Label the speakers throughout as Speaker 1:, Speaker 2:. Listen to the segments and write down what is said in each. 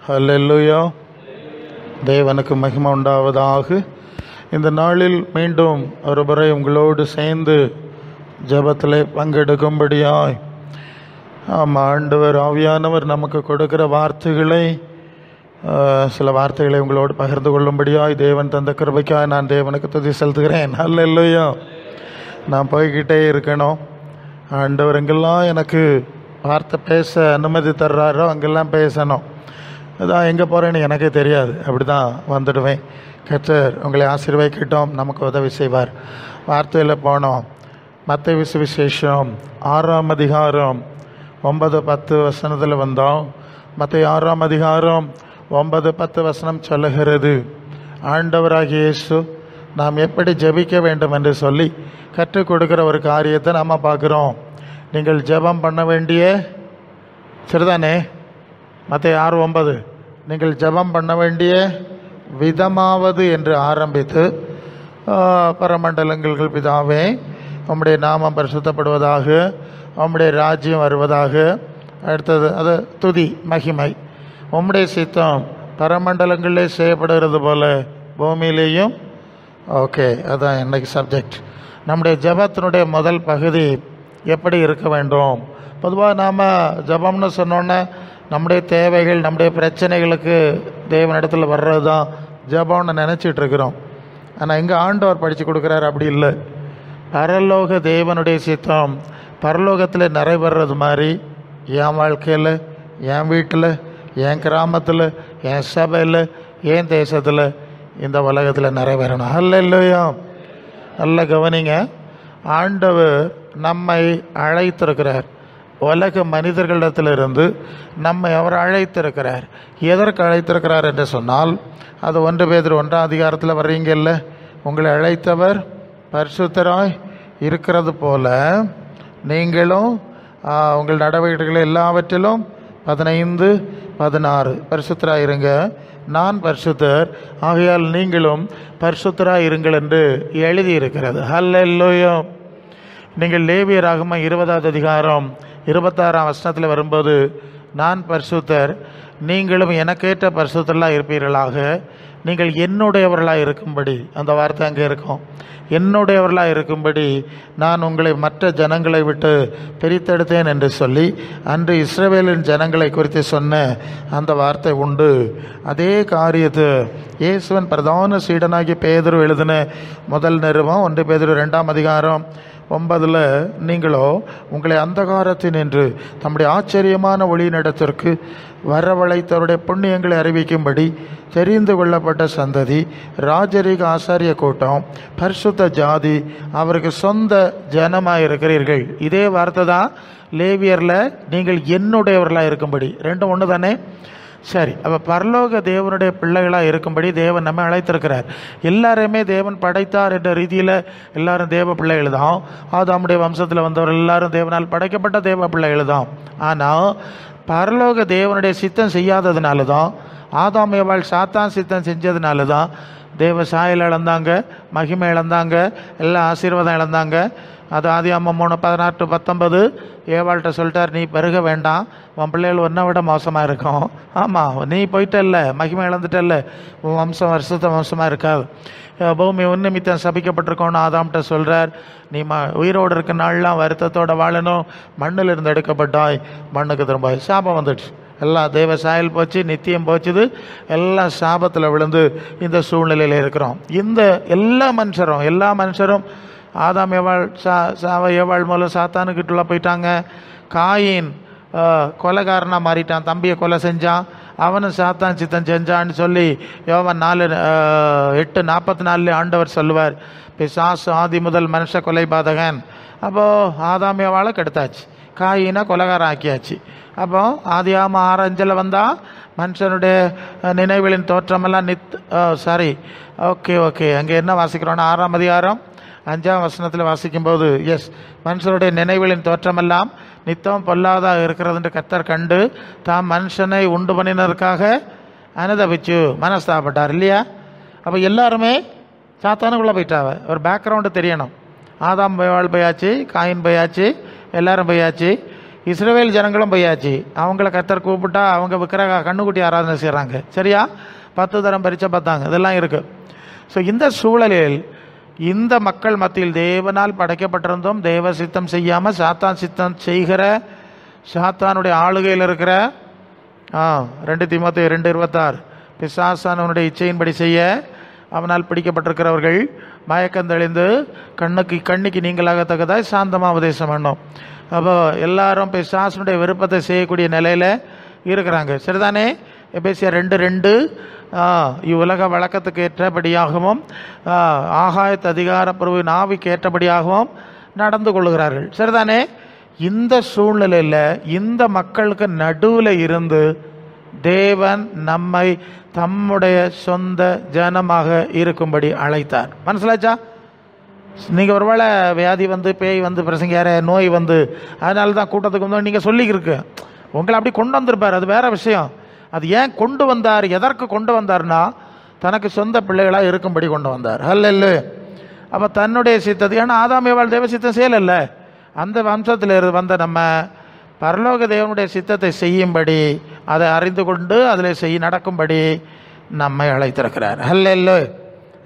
Speaker 1: ஹல்லேலூயா. தேவனுக்கு மகிமை உண்டாவதாக. இந்த நாளில் மீண்டும் ஒருமுறை உங்களோடு சேர்ந்து ஜெபத்தில் பங்கெடுக்கும்படியாய் ஆண்டவர் ஆவியானவர் நமக்கு கொடுக்கிற வார்த்தைகளை சில வார்த்தைகளை உங்களோடு பகிர்ந்து கொள்ளும்படியாய் தேவன் தந்த கிருபைக்காய் நான் தேவனுக்கு துதி செலுத்துகிறேன். ஹல்லேலூயா. நான் போய்கிட்டே இருக்கணும். ஆண்டவர் எங்கெல்லாம் எனக்கு வார்த்தை பேச அனுமதி தர்றாரோ அங்கெல்லாம் பேசணும். அதான் எங்கே போகிறேன்னு எனக்கே தெரியாது, அப்படி தான் வந்துடுவேன். கர்த்தர் உங்களை ஆசீர்வதிக்கட்டும், நமக்கு உதவி செய்வார். வார்த்தையில் போனோம். மத்தேயு சுவிசேஷம் 6ஆம் அதிகாரம் 9-10 வசனத்தில் வந்தோம். மத்தேயு 6ஆம் அதிகாரம் 9-10 வசனம் சொல்லுகிறது, ஆண்டவராகிய இயேசு நாம் எப்படி ஜெபிக்க வேண்டும் என்று சொல்லி கற்றுக் கொடுக்குற ஒரு காரியத்தை நாம் பார்க்குறோம். நீங்கள் ஜெபம் பண்ண வேண்டிய சரிதானே? மத்தேயு 6:9 நீங்கள் ஜெபம் பண்ண வேண்டிய விதமாவது என்று ஆரம்பித்து, பரமண்டலங்கள் பிதாவே உம்முடைய நாமம் பரிசுத்தப்படுவதாக, உம்முடைய ராஜ்யம் வருவதாக, அடுத்தது அது துதி மகிமை, உம்முடைய சித்தம் பரமண்டலங்களிலே செய்யப்படுகிறது போல பூமியிலேயும். ஓகே, அதுதான் இன்னைக்கு சப்ஜெக்ட். நம்முடைய ஜெபத்தினுடைய முதல் பகுதி எப்படி இருக்க வேண்டும்? பொதுவாக நாம் ஜெபம்னு சொன்னோன்னே நம்முடைய தேவைகள், நம்முடைய பிரச்சனைகளுக்கு தேவனிடத்தில் வர்றது தான் ஜெபம்னு நினச்சிட்ருக்கிறோம். ஆனால் இங்கே ஆண்டவர் படித்து கொடுக்குறாரு, அப்படி இல்லை. பரலோக தேவனுடைய சித்தம் பரலோகத்தில் நிறைவேறது மாதிரி என் வாழ்க்கையில், என் வீட்டில், என் கிராமத்தில், என் சபையில், என் தேசத்தில், இந்த உலகத்தில் நிறைவேறணும். ஹல்லேலூயா. நல்ல கவனிங்க. ஆண்டவர் நம்மை அழைத்திருக்கிறார். உலக மனிதர்களிடத்திலிருந்து நம்மை அவர் அழைத்திருக்கிறார். எதற்கு அழைத்திருக்கிறார் என்று சொன்னால், அது 1 பேதுரு 1ஆம் அதிகாரத்தில் வர்றீங்கல்ல, உங்களை அழைத்தவர் பரிசுத்தராய் இருக்கிறது போல நீங்களும் உங்கள் நடவடிக்கைகள் எல்லாவற்றிலும் 15-16 பரிசுத்தராய் இருங்க, நான் பரிசுத்தர் ஆகையால் நீங்களும் பரிசுத்தராய் இருங்கள் என்று எழுதியிருக்கிறது. ஹல்லேலூயா. நீங்கள் லேவியராகமம் 20ஆவது அதிகாரம் 26ஆம் வசனத்தில் வரும்போது, நான் பரிசுத்தர் நீங்களும் எனக்கேற்ற பரிசுத்தர்களாக இருப்பீர்களாக, நீங்கள் என்னுடையவர்களாக இருக்கும்படி, அந்த வார்த்தை அங்கே இருக்கும், என்னுடையவர்களாக இருக்கும்படி நான் உங்களை மற்ற ஜனங்களை விட்டு பிரித்தெடுத்தேன் என்று சொல்லி அன்று இஸ்ரவேலின் ஜனங்களை குறித்து சொன்ன அந்த வார்த்தை உண்டு. அதே காரியத்தை இயேசுவின் பிரதான சீடனாகி பேதுரு எழுதின முதல் நிருபம் 1 பேதுரு 2ஆம் அதிகாரம் 9 நீங்களோ உங்களை அந்தகாரத்தினின்று தம்முடைய ஆச்சரியமான ஒளியினிடத்திற்கு வரவழைத்தவருடைய புண்ணியங்களை அறிவிக்கும்படி தெரிந்து கொள்ளப்பட்ட சந்ததி, ராஜரீக ஆசாரிய கூட்டம், பரிசுத்த ஜாதி, அவருக்கு சொந்த ஜனமாக இருக்கிறீர்கள். இதே வார்த்தை தான் லேவியரில் நீங்கள் என்னுடையவர்களாக இருக்கும்படி. ரெண்டும் ஒன்று தானே? சரி, அப்போ பரலோக தேவனுடைய பிள்ளைகளாக இருக்கும்படி தேவன் நம்ம அழைத்திருக்கிறார். எல்லாருமே தேவன் படைத்தார் என்ற ரீதியில் எல்லாரும் தேவ பிள்ளைகள் தான். ஆதாமுடைய வம்சத்தில் வந்தவர் எல்லாரும் தேவனால் படைக்கப்பட்ட தேவ பிள்ளைகள் தான். ஆனால் பரலோக தேவனுடைய சித்தம் செய்யாததுனால தான், ஆதாம் ஏவாள் சாத்தான் சித்தம் செஞ்சதுனால தான் தேவ சாயல் இழந்தாங்க, மகிமை இழந்தாங்க, எல்லா ஆசீர்வாதம் இழந்தாங்க. அது ஆதியாகமம் 3:16-19 ஏவாள்கிட்ட சொல்லிட்டார், நீ பெருக வேண்டாம், உன் பிள்ளைகள் ஒன்றை விட மோசமாக இருக்கும். ஆமாம், நீ போயிட்டல்ல, மகிமை இழந்துட்டல்ல, உன் வம்சம் வருஷத்தை வம்சமாக இருக்காது, பூமி உன்னிமித்தம் சபிக்கப்பட்டிருக்கோன்னு ஆதாம்கிட்ட சொல்கிறார். நீ உயிரோடு இருக்க நாள்லாம் வருத்தத்தோடு வாழணும், மண்ணில் இருந்து எடுக்கப்பட்டாய், மண்ணுக்கு திரும்ப. சாபம் வந்துடுச்சு, எல்லாம் தேவ சாயல் போச்சு, நித்தியம் போச்சுது, எல்லாம் சாபத்தில் விழுந்து இந்த சூழ்நிலையில் இருக்கிறோம். இந்த எல்லா மனுஷரும் ஆதாம் ஏவாள் ஏவாள் மூலம் சாத்தானுக்கிட்டுள்ள போயிட்டாங்க. காயின் கொலைகாரனாக மாறிட்டான், தம்பியை கொலை செஞ்சான், அவனும் சாத்தான் சித்தம் செஞ்சான்னு சொல்லி யோவான் 4:8-44 ஆண்டவர் சொல்லுவார், பிசாசு ஆதி முதல் மனுஷ கொலை பாதகன். அப்போது ஆதாம் ஏவாளை கெடுத்தாச்சு, காயினை கொலைகாரம் ஆக்கியாச்சு. அப்போ ஆதியாகமம் 6:5 வந்தால் மனுஷனுடைய நினைவுகளின் தோற்றமெல்லாம் ஓகே அங்கே என்ன வாசிக்கிறோன்னா 6ஆம் அதிகாரம் 5ஆம் வசனத்தில் வாசிக்கும்போது, மனுஷனுடைய நினைவுகளின் தோற்றமெல்லாம் நித்தம் பொல்லாதாக இருக்கிறது என்று கர்த்தர் கண்டு தாம் மனுஷனை உண்டு பண்ணினதற்காக அனுதபிச்சு மனஸ்தாப்பட்டார் இல்லையா? அப்போ எல்லாருமே சாத்தானுக்குள்ளே போயிட்டாவ. ஒரு பேக்ரவுண்டு தெரியணும். ஆதாம் ஏவாள் போயாச்சு, காயின் போயாச்சு, எல்லாரும் போயாச்சு. இஸ்ரவேல் ஜனங்களும் போயாச்சு. அவங்கள கர்த்தர் கூப்பிட்டா அவங்க விக்கிரக கண்ணுக்குட்டி ஆராதனை செய்கிறாங்க. சரியா? 10 தரம் பரீட்சை பார்த்தாங்க. இதெல்லாம் இருக்குது. ஸோ இந்த சூழலில் இந்த மக்கள் மத்தியில் தேவனால் படைக்கப்பட்டிருந்தும் தேவ சித்தம் செய்யாமல் சாத்தான் சித்தம் செய்கிற, சாத்தானுடைய ஆளுகையில் இருக்கிற 2 தீமோத்தேயு 2:26 பிசாசானவனுடைய இச்சையின்படி செய்ய அவனால் பிடிக்கப்பட்டிருக்கிறவர்கள் மயக்கம் தெளிந்து கண்ணிக்கு நீங்களாகத்தக்கதாய் சாந்தமாக உபதேசம் பண்ணும். அப்போ எல்லாரும் பிசாசனுடைய விருப்பத்தை செய்யக்கூடிய நிலையில் இருக்கிறாங்க. சரிதானே? எபேசியர் 2:2 இவ்வுலக வழக்கத்துக்கு ஏற்றபடியாகவும் ஆகாயத்து அதிகார பிரபுவின் ஆவிக்கு ஏற்றபடியாகவும் நடந்து கொள்கிறார்கள். சரிதானே? இந்த சூழ்நிலையில் இந்த மக்களுக்கு நடுவில் இருந்து தேவன் நம்மை தம்முடைய சொந்த ஜனமாக இருக்கும்படி அழைத்தார். மனசிலாச்சா? நீங்கள் ஒருவேளை வியாதி வந்து, பேய் வந்து, பிரசங்கியார நோய் வந்து, அதனால தான் கூட்டத்துக்கு வந்து நீங்கள் சொல்லிக்கிருக்கு. உங்களை அப்படி கொண்டு வந்திருப்பார், அது வேற விஷயம். அது ஏன் கொண்டு வந்தார், எதற்கு கொண்டு வந்தார்னா தனக்கு சொந்த பிள்ளைகளாக இருக்கும்படி கொண்டு வந்தார். அல்ல அப்போ தன்னுடைய சித்தத்தை, ஏன்னா ஆதாம் ஏவாள் தேவ சித்தம் செய்யலைல்ல, அந்த வம்சத்தில் வந்த நம்ம பரலோக தேவனுடைய சித்தத்தை செய்யும்படி, அதை அறிந்து கொண்டு அதில் நடக்கும்படி நம்மை அழைத்திருக்கிறார். அல்ல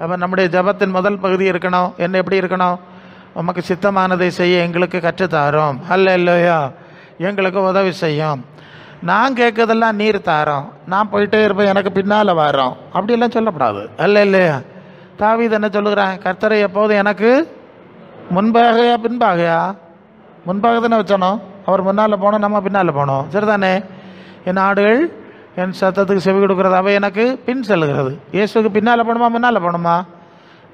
Speaker 1: அப்போ நம்முடைய ஜபத்தின் முதல் பகுதி இருக்கணும். என்ன எப்படி இருக்கணும்? நமக்கு சித்தமானதை செய்ய எங்களுக்கு கற்றுத்தாரோம். அல்லையா? எங்களுக்கு உதவி செய்யும். நான் கேட்கறதெல்லாம் நீர் தாரோம், நான் போயிட்டே இருப்பேன், எனக்கு பின்னால் வரோம், அப்படியெல்லாம் சொல்லப்படாது. இல்லையா? தாவீது என்ன சொல்லுகிறான்? கர்த்தரை எப்போதும் எனக்கு முன்பாகையா பின்பாகையா? முன்பாக தானே வச்சோனோ. அவர் முன்னால் போனோம், நம்ம பின்னால் போனோம். சரிதானே? என் ஆடுகள் என் சத்தத்துக்கு செவி கொடுக்குறது, அவை எனக்கு பின் செல்லுகிறது. இயேசுக்கு பின்னால் போகணுமா முன்னால் போகணுமா?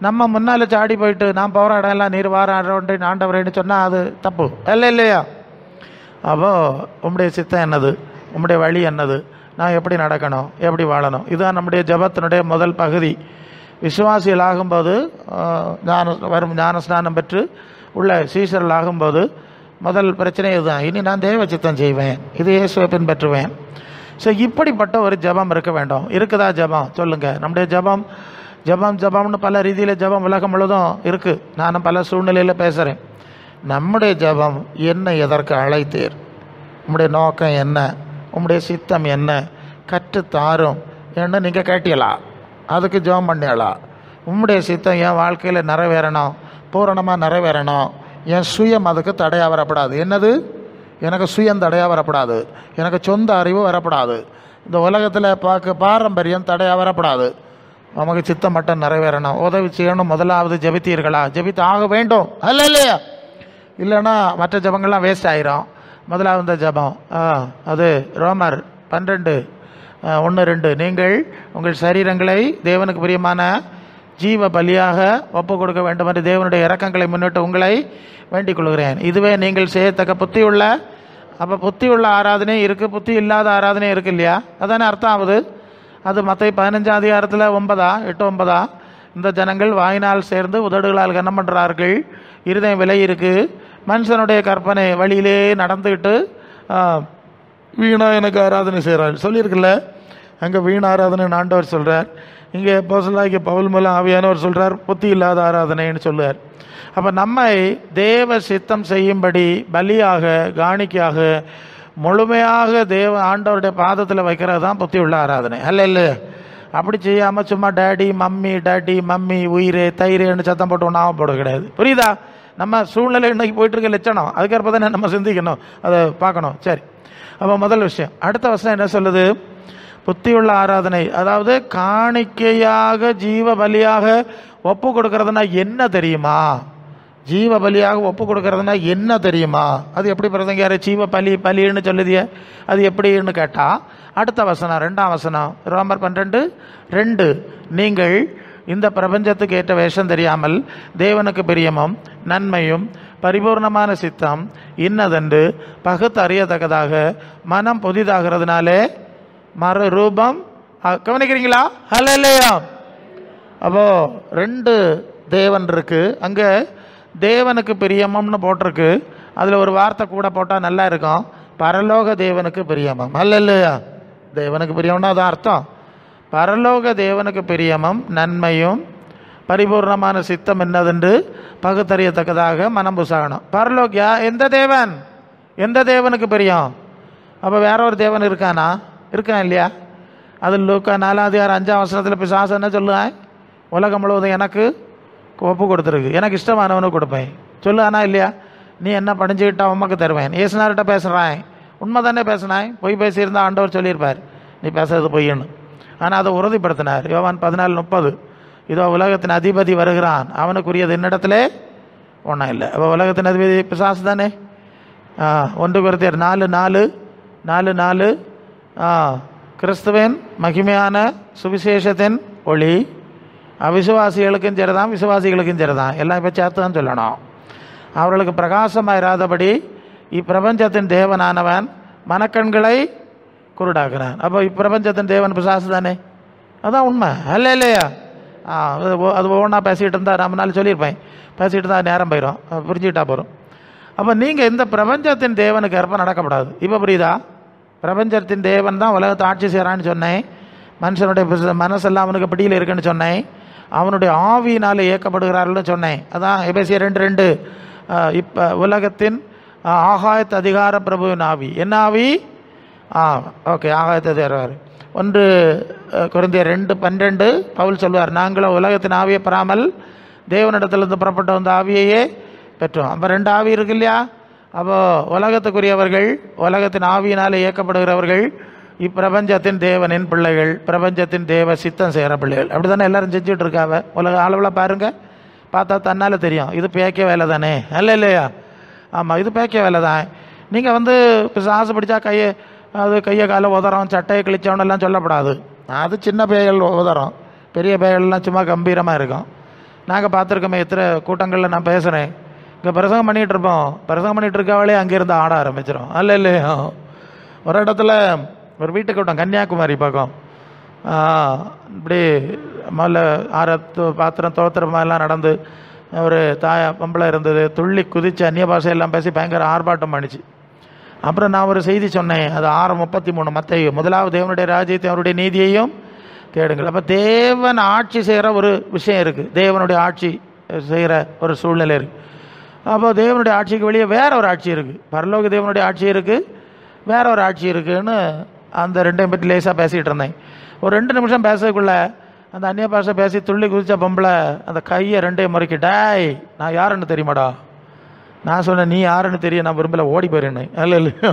Speaker 1: நம்ம முன்னால் சாடி போயிட்டு நான் போராடம் எல்லாம் நீர் வாராண்டை ஆண்டவரேன்னு சொன்னால் அது தப்பு. இல்லையா? அப்போது உம்முடைய சித்தம் என்னது, உம்முடைய வழி என்னது, நான் எப்படி நடக்கணும், எப்படி வாழணும், இதுதான் நம்முடைய ஜபத்தினுடைய முதல் பகுதி. விசுவாசிகள் ஆகும்போது ஞான ஸ்நானம் பெற்று உள்ள சீசர்கள் ஆகும்போது முதல் பிரச்சனை இதுதான். இனி நான் தேவ சித்தம் செய்வேன், இது இயேசுவை பின்பற்றுவேன். ஸோ இப்படிப்பட்ட ஒரு ஜபம் இருக்க வேண்டும். இருக்குதா ஜபம்? சொல்லுங்கள். நம்முடைய ஜபம்னு பல ரீதியில் ஜபம் உலகம் முழுதும் இருக்குது. நான் பல சூழ்நிலையில் பேசுகிறேன். நம்முடைய ஜபம் என்ன, எதற்கு அழைத்தீர், உம்முடைய நோக்கம் என்ன, உம்முடைய சித்தம் என்ன, கற்றுத்தாரும் என்ன நீங்கள் கேட்டீங்களா? அதுக்கு ஜபம் பண்ணியாளா? உம்முடைய சித்தம் என் வாழ்க்கையில் நிறைவேறணும், பூரணமாக நிறைவேறணும். என் சுயம் அதுக்கு தடையாக வரப்படாது. என்னது? எனக்கு சுயம் தடையாக வரப்படாது, எனக்கு சொந்த அறிவு வரப்படாது, இந்த உலகத்தில் பாரம்பரியம் தடையாக வரப்படாது. நமக்கு சித்தம் மட்டும் நிறைவேறணும். உதவி செய்யணும். முதலாவது ஜபித்தீர்களா? ஜபித்து ஆக வேண்டும். இல்லையா? இல்லைன்னா மற்ற ஜபங்கள்லாம் வேஸ்ட் ஆயிரும். முதலாவது இந்த ஜபம் அது ரோமர் 12:1-2 நீங்கள் உங்கள் சரீரங்களை தேவனுக்கு பிரியமான ஜீவ பலியாக ஒப்பு கொடுக்க வேண்டும் என்று தேவனுடைய இரக்கங்களை முன்னிட்டு உங்களை வேண்டிக் கொள்கிறேன். இதுவே நீங்கள் செய்யத்தக்க புத்தி உள்ள, அப்போ புத்தி உள்ள ஆராதனை இருக்குது, புத்தி இல்லாத ஆராதனை இருக்குது இல்லையா? அதானே அர்த்தம் ஆகுது. அது மத்தேயு 15 அதிகாரத்தில் 8-9 இந்த ஜனங்கள் வாயினால் சேர்ந்து உதடுகளால் கனம் பண்ணுறார்கள், இருதயம் விலை இருக்குது, மனுஷனுடைய கற்பனை வழியிலே நடந்துக்கிட்டு வீணா எனக்கு ஆராதனை செய்கிறாள் சொல்லியிருக்குல்ல. அங்கே வீண் ஆராதனை ஆண்டவர் சொல்கிறார். இங்கே அப்போஸ்தலனாகிய பவுல் மூலம் ஆவியானவர் சொல்கிறார் புத்தி இல்லாத ஆராதனைன்னு சொல்லுவார். அப்போ நம்மை தேவ சித்தம் செய்யும்படி பலியாக, காணிக்கையாக, முழுமையாக தேவ ஆண்டவருடைய பாதத்தில் வைக்கிறது தான் புத்தி உள்ள ஆராதனை. இல்லை அப்படி செய்யாமல் சும்மா டேடி மம்மி உயிரே தயிரேன்னு சத்தம் போட்டு ஒன்றாவும் போட கிடையாது. புரியுதா? நம்ம சூழ்நிலை இன்னைக்கு போயிட்டு இருக்க லட்சணம், அதுக்கப்புறம் தானே நம்ம சிந்திக்கணும், அதை பார்க்கணும். சரி, அப்போ முதல் விஷயம். அடுத்த வசனம் என்ன சொல்லுது? புத்தியுள்ள ஆராதனை, அதாவது காணிக்கையாக ஜீவ பலியாக ஒப்பு கொடுக்கறதுனா என்ன தெரியுமா? ஜீவ பலியாக ஒப்பு கொடுக்கறதுனா என்ன தெரியுமா? அது எப்படி பிரசங்கியாரு ஜீவ பலின்னு சொல்லுதிய, அது எப்படின்னு கேட்டால் அடுத்த வசனம் 2ஆம் வசனம் ரோமர் 12:2 நீங்கள் இந்த பிரபஞ்சத்துக்கு ஏற்ற வேஷம் தெரியாமல் தேவனுக்கு பிரியமும் நன்மையும் பரிபூர்ணமான சித்தம் இன்னதென்று பகுத்து அறியத்தக்கதாக மனம் புதிதாகிறதுனாலே மறு ரூபம் கவனிக்கிறீங்களா? ஹல்லேலூயா. அப்போ 2 தேவன் இருக்கு. அங்கே தேவனுக்கு பிரியமம்னு போட்டிருக்கு. அதில் ஒரு வார்த்தை கூட போட்டால் நல்லா இருக்கும், பரலோக தேவனுக்கு பிரியமம். ஹல்லேலூயா. தேவனுக்கு பிரியம்னா அது அர்த்தம். பரலோக தேவனுக்கு பிரியமும் நன்மையும் பரிபூர்ணமான சித்தம் என்னதென்று பகுத்தறியத்தக்கதாக மனம் புசாகணும். பரலோகியா எந்த தேவன்? எந்த தேவனுக்கு பிரியம்? அப்போ வேற ஒரு தேவன் இருக்கானா? இருக்கான் இல்லையா? அது லூக்கா 4:5 பிசாசு என்ன சொல்லுவேன்? உலகம் முழுவதும் எனக்கு ஒப்பு கொடுத்துருக்கு, எனக்கு இஷ்டமானவனுக்கு கொடுப்பேன் சொல்லுவானா இல்லையா? நீ என்ன படிஞ்சுக்கிட்டா உமக்கு தருவேன். ஏசுனார்கிட்ட பேசுகிறான், உண்மை தானே பேசினாய். பொய் பேசியிருந்தா ஆண்டவர் சொல்லியிருப்பார் நீ பேசுறது பொய்யன்னு. ஆனால் அதை உறுதிப்படுத்தினார். யோவான் 14:30, இதோ உலகத்தின் அதிபதி வருகிறான், அவனுக்குரியது என்னிடத்திலே ஒன்றும் இல்லை. அப்போ உலகத்தின் அதிபதி பிசாசு தானே. 1 கொரிந்தியர் 4:4 கிறிஸ்துவின் மகிமையான சுவிசேஷத்தின் ஒளி அவிசுவாசிகளுக்கும் சரிதான், விசுவாசிகளுக்கும் சரிதான், எல்லாம் இப்போ சேர்த்து தான் சொல்லணும். அவர்களுக்கு பிரகாசமாயிராதபடி இப்பிரபஞ்சத்தின் தேவனானவன் மனக்கண்களை குருடாக்குறான். அப்போ இப்பிரபஞ்சத்தின் தேவன் பிசாசு தானே, அதுதான் உண்மை அல்ல இல்லையா? அது ஒவ்வொன்றா பேசிகிட்டு இருந்தால் நம்மளால சொல்லியிருப்பேன், பேசிகிட்டு இருந்தால் நேரம் போயிடும், புரிஞ்சுக்கிட்டா போகிறோம். அப்போ நீங்கள் இந்த பிரபஞ்சத்தின் தேவனுக்கு ஏற்ப நடக்கப்படாது. இப்போ புரியுதா? பிரபஞ்சத்தின் தேவன் தான் உலகத்தை ஆட்சி செய்கிறான்னு சொன்னேன். மனுஷனுடைய மனசெல்லாம் அவனுக்கு பிடியில் இருக்குன்னு சொன்னேன். அவனுடைய ஆவியினால் இயக்கப்படுகிறார்கள்னு சொன்னேன். அதான் எபேசியர் 2:2 இப்போ உலகத்தின் ஆகாயத்து அதிகார பிரபுவின் ஆவி. என்ன ஆவி? ஓகே, ஆகாயத்து அதிகாரம். 1 கொரிந்தியர் 2:12 பவுல் சொல்வார், நாங்களும் உலகத்தின் ஆவியை பெறாமல் தேவனிடத்திலிருந்து புறப்பட்ட வந்த ஆவியையே பெற்றோம். அப்போ 2 ஆவி இருக்கு இல்லையா? அப்போது உலகத்துக்குரியவர்கள், உலகத்தின் ஆவியினால் இயக்கப்படுகிறவர்கள் இப்பிரபஞ்சத்தின் தேவனின் பிள்ளைகள், பிரபஞ்சத்தின் தேவ சித்தம் செய்கிற பிள்ளைகள். அப்படி தானே எல்லோரும் செஞ்சுட்டு இருக்காவ. உலக அளவில் பாருங்கள், பார்த்தா தன்னால் தெரியும் இது பேக்க வேலை தானே, அல்ல இல்லையா? ஆமாம், இது பேக்க வேலை தான். நீங்கள் பிசாசு பிடிச்சா கையை காலை உதறம், சட்டையை கிழிச்சவனெல்லாம் சொல்லப்படாது. அது சின்ன பேய்கள் உதறம், பெரிய பேய்கள்லாம் சும்மா கம்பீரமாக இருக்கும். நாங்கள் பார்த்துருக்கோமே, எத்தனை கூட்டங்களில் நான் பேசுகிறேன், இங்கே பிரசங்கம் பண்ணிகிட்டு இருப்போம், பிரசங்கம் பண்ணிகிட்டு இருக்கவளே அங்கேருந்து ஆட ஆரம்பிச்சிடும், அல்ல இல்லையா? ஒரு இடத்துல ஒரு வீட்டுக்கு விட்டோம், கன்னியாகுமரி பக்கம். இப்படி முதல்ல பாத்திரம் தோத்திர மாதிரிலாம் நடந்து ஒரு பொம்பளை இருந்தது, துள்ளி குதித்து அந்நிய பாஷையெல்லாம் பேசி பயங்கர ஆர்ப்பாட்டம் பண்ணிச்சு. அப்புறம் நான் ஒரு செய்தி சொன்னேன், அது 6:33 மத்தேயு, முதலாவது தேவனுடைய ராஜ்யத்தை அவருடைய நீதியையும் தேடுங்கள். அப்போ தேவன் ஆட்சி செய்கிற ஒரு விஷயம் இருக்குது, தேவனுடைய ஆட்சி செய்கிற ஒரு சூழ்நிலை இருக்குது. அப்போ தேவனுடைய ஆட்சிக்கு வெளியே வேற ஒரு ஆட்சி இருக்குது, பரலோக தேவனுடைய ஆட்சி இருக்குது, வேற ஒரு ஆட்சி இருக்குதுன்னு அந்த 2ஐயும் பற்றி லேசாக பேசிகிட்டு இருந்தேன். ஒரு 2 நிமிஷம் பேசக்குள்ளே அந்த அந்நிய பாஷை பேசி துள்ளி குதிச்ச பொம்பளை அந்த கையை 2ஐயும் முறைக்கிட்டாய், நான் யாருன்னு தெரியுமாடா? நான் சொன்னேன், நீ யாருன்னு தெரியும், நான் விரும்பல, ஓடி போயிருந்தேன். அல்ல இல்லையோ,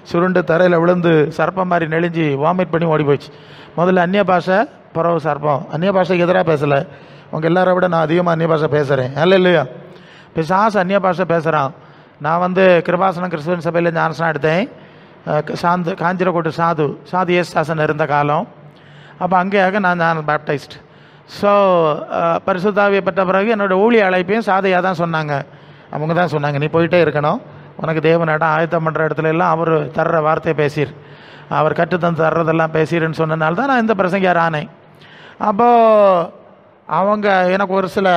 Speaker 1: சுருண்டு தரையில் விழுந்து சர்ப்பம் மாதிரி நெளிஞ்சு வாமிட் பண்ணி ஓடி போச்சு. முதல்ல அந்நிய பாஷை, பிறகு சர்ப்பம். அந்நிய பாஷைக்கு எதிராக பேசலை, உங்கள் எல்லாரை விட நான் அதிகமாக அந்நிய பாஷை பேசுகிறேன், அல்ல இல்லையா? பிசாசு அந்நிய பாஷை பேசுகிறான். நான் கிருபாசனம் கிறிஸ்துவன் சபையில் ஞானஸ்நானம் எடுத்தேன். காஞ்சிரக்கோட்டு சாது ஏசாசன் இருந்த காலம். அப்போ அங்கேயாக நான் பேப்டைஸ்ட். ஸோ பரிசுத்தாவியை பெற்ற பிறகு என்னோடய ஊழிய அழைப்பையும் சாதையாக தான் சொன்னாங்க. அவங்க தான் சொன்னாங்க, நீ போயிட்டே இருக்கணும், உனக்கு தேவன் இடம் ஆயத்தம் பண்ணுற இடத்துல எல்லாம் அவர் தர்ற வார்த்தையை பேசிடு, அவர் கற்றுத்தந்து தர்றதெல்லாம் பேசிடுன்னு சொன்னனால தான் நான் இந்த பிரசங்கியார் ஆனேன். அப்போது அவங்க எனக்கு ஒரு சில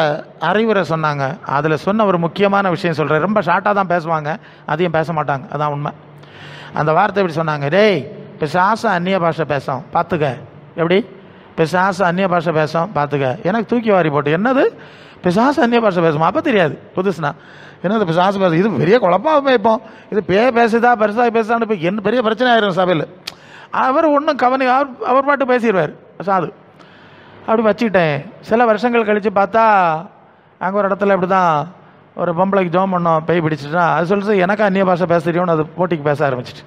Speaker 1: அறிவுரை சொன்னாங்க. அதில் சொன்ன ஒரு முக்கியமான விஷயம் சொல்கிறேன். ரொம்ப ஷார்ட்டாக தான் பேசுவாங்க, அதையும் பேச மாட்டாங்க, அதான் உண்மை. அந்த வார்த்தை இப்படி சொன்னாங்க, டேய் பிசாசு அந்நிய பாஷை பேசும் பார்த்துக்க. எப்படி? பிசாசு அந்நிய பாஷை பேசும் பார்த்துக்க. எனக்கு தூக்கி வாரி போட்டு, என்னது பிசாசு அந்நிய பாஷை பேசுமா? அப்போ தெரியாது, புதுசுனா என்னது பிசாசு பேச, இது பெரிய குழப்பமாக வைப்போம், இது பேசுதா பெருசாக பேசுதான்னு இப்போ என்ன பெரிய பிரச்சனை ஆயிரும் சபையில். அவர் ஒன்றும் அவர் பாட்டு பேசிடுவார் சாது. அப்படி வச்சுக்கிட்டேன். சில வருஷங்கள் கழித்து பார்த்தா அங்கே ஒரு இடத்துல இப்படி தான் ஒரு பொம்பளைக்கு ஜோம் பண்ணோம், பேய் பிடிச்சிட்டா. அது சொல்லிட்டு எனக்கு அந்நிய பாஷை பேச தெரியும்னு அது போட்டிக்கு பேச ஆரம்பிச்சிட்டு.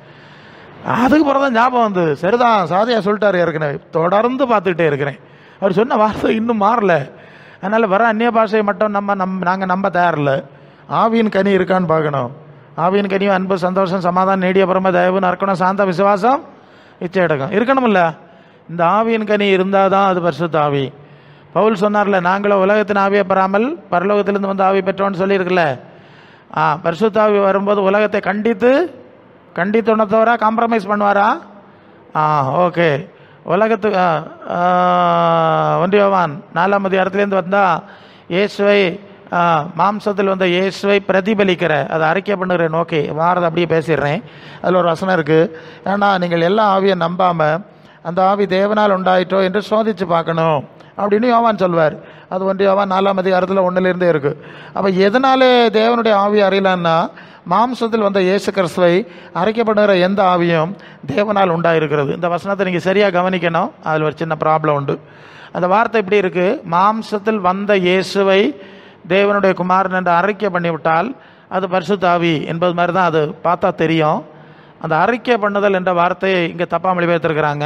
Speaker 1: அதுக்கு பிறகு தான் ஞாபகம் வந்து, சரிதான் சாதியாக சொல்லிட்டாரு ஏற்கனவே, தொடர்ந்து பார்த்துக்கிட்டே இருக்கிறேன். அவர் சொன்ன வார்த்தை இன்னும் மாறல. அதனால் வர அந்நிய பாஷையை மட்டும் நாங்கள் நம்ப தயாரில்லை. ஆவியின் கனி இருக்கான்னு பார்க்கணும். ஆவியின் கனியும் அன்பு, சந்தோஷம், சமாதானம், நீடிய பொறுமை, தயவு, நற்குணம், சாந்த, விசுவாசம், இச்சை அடக்கம் இருக்கணும்ல. இந்த ஆவியின் கனி இருந்தால் தான் அது பரிசுத்த ஆவி. பவுல் சொன்னார்ல, நாங்களும் உலகத்தின் ஆவியை பெறாமல் பரலோகத்திலிருந்து வந்து ஆவி பெற்றோன்னு சொல்லியிருக்குல்ல. பரிசுத்த ஆவி வரும்போது உலகத்தை கண்டித்து உணர்த்தவரா, காம்ப்ரமைஸ் பண்ணுவாரா? ஓகே. உலகத்துக்கு 1 யோவான் 4ஆம் அதிகாரத்துலேருந்து வந்தால் இயேசுவை மாம்சத்தில் வந்த இயேசுவை பிரதிபலிக்கிற, அதை அறிக்கை பண்ணுகிறேன். ஓகே, வாரதை அப்படியே பேசிடுறேன். அதில் ஒரு வசனம் இருக்குது, ஏன்னா நீங்கள் எல்லா ஆவியை நம்பாமல் அந்த ஆவி தேவனால் உண்டாயிட்டோ என்று சோதித்து பார்க்கணும் அப்படின்னு யோவான் சொல்வார். அது 1 யோவான் 4ஆம் அதிகாரத்தில் 1லேருந்தே இருக்குது. அப்போ எதனாலே தேவனுடைய ஆவி அறியலான்னா, மாம்சத்தில் வந்த இயேசு கிறிஸ்துவை அறிக்கைப்படுகிற எந்த ஆவியும் தேவனால் உண்டாயிருக்கிறது. இந்த வசனத்தை நீங்கள் சரியாக கவனிக்கணும். அதில் ஒரு சின்ன ப்ராப்ளம் உண்டு. அந்த வார்த்தை இப்படி இருக்குது, மாம்சத்தில் வந்த இயேசுவை தேவனுடைய குமாரன் என்று அறிக்கை பண்ணிவிட்டால் அது பரிசுத்த ஆவி என்பது மாதிரி தான் அது பார்த்தா தெரியும். அந்த அறிக்கை பண்ணுதல் என்ற வார்த்தையை இங்கே தப்பாக மொழிபெயர்த்திருக்கிறாங்க.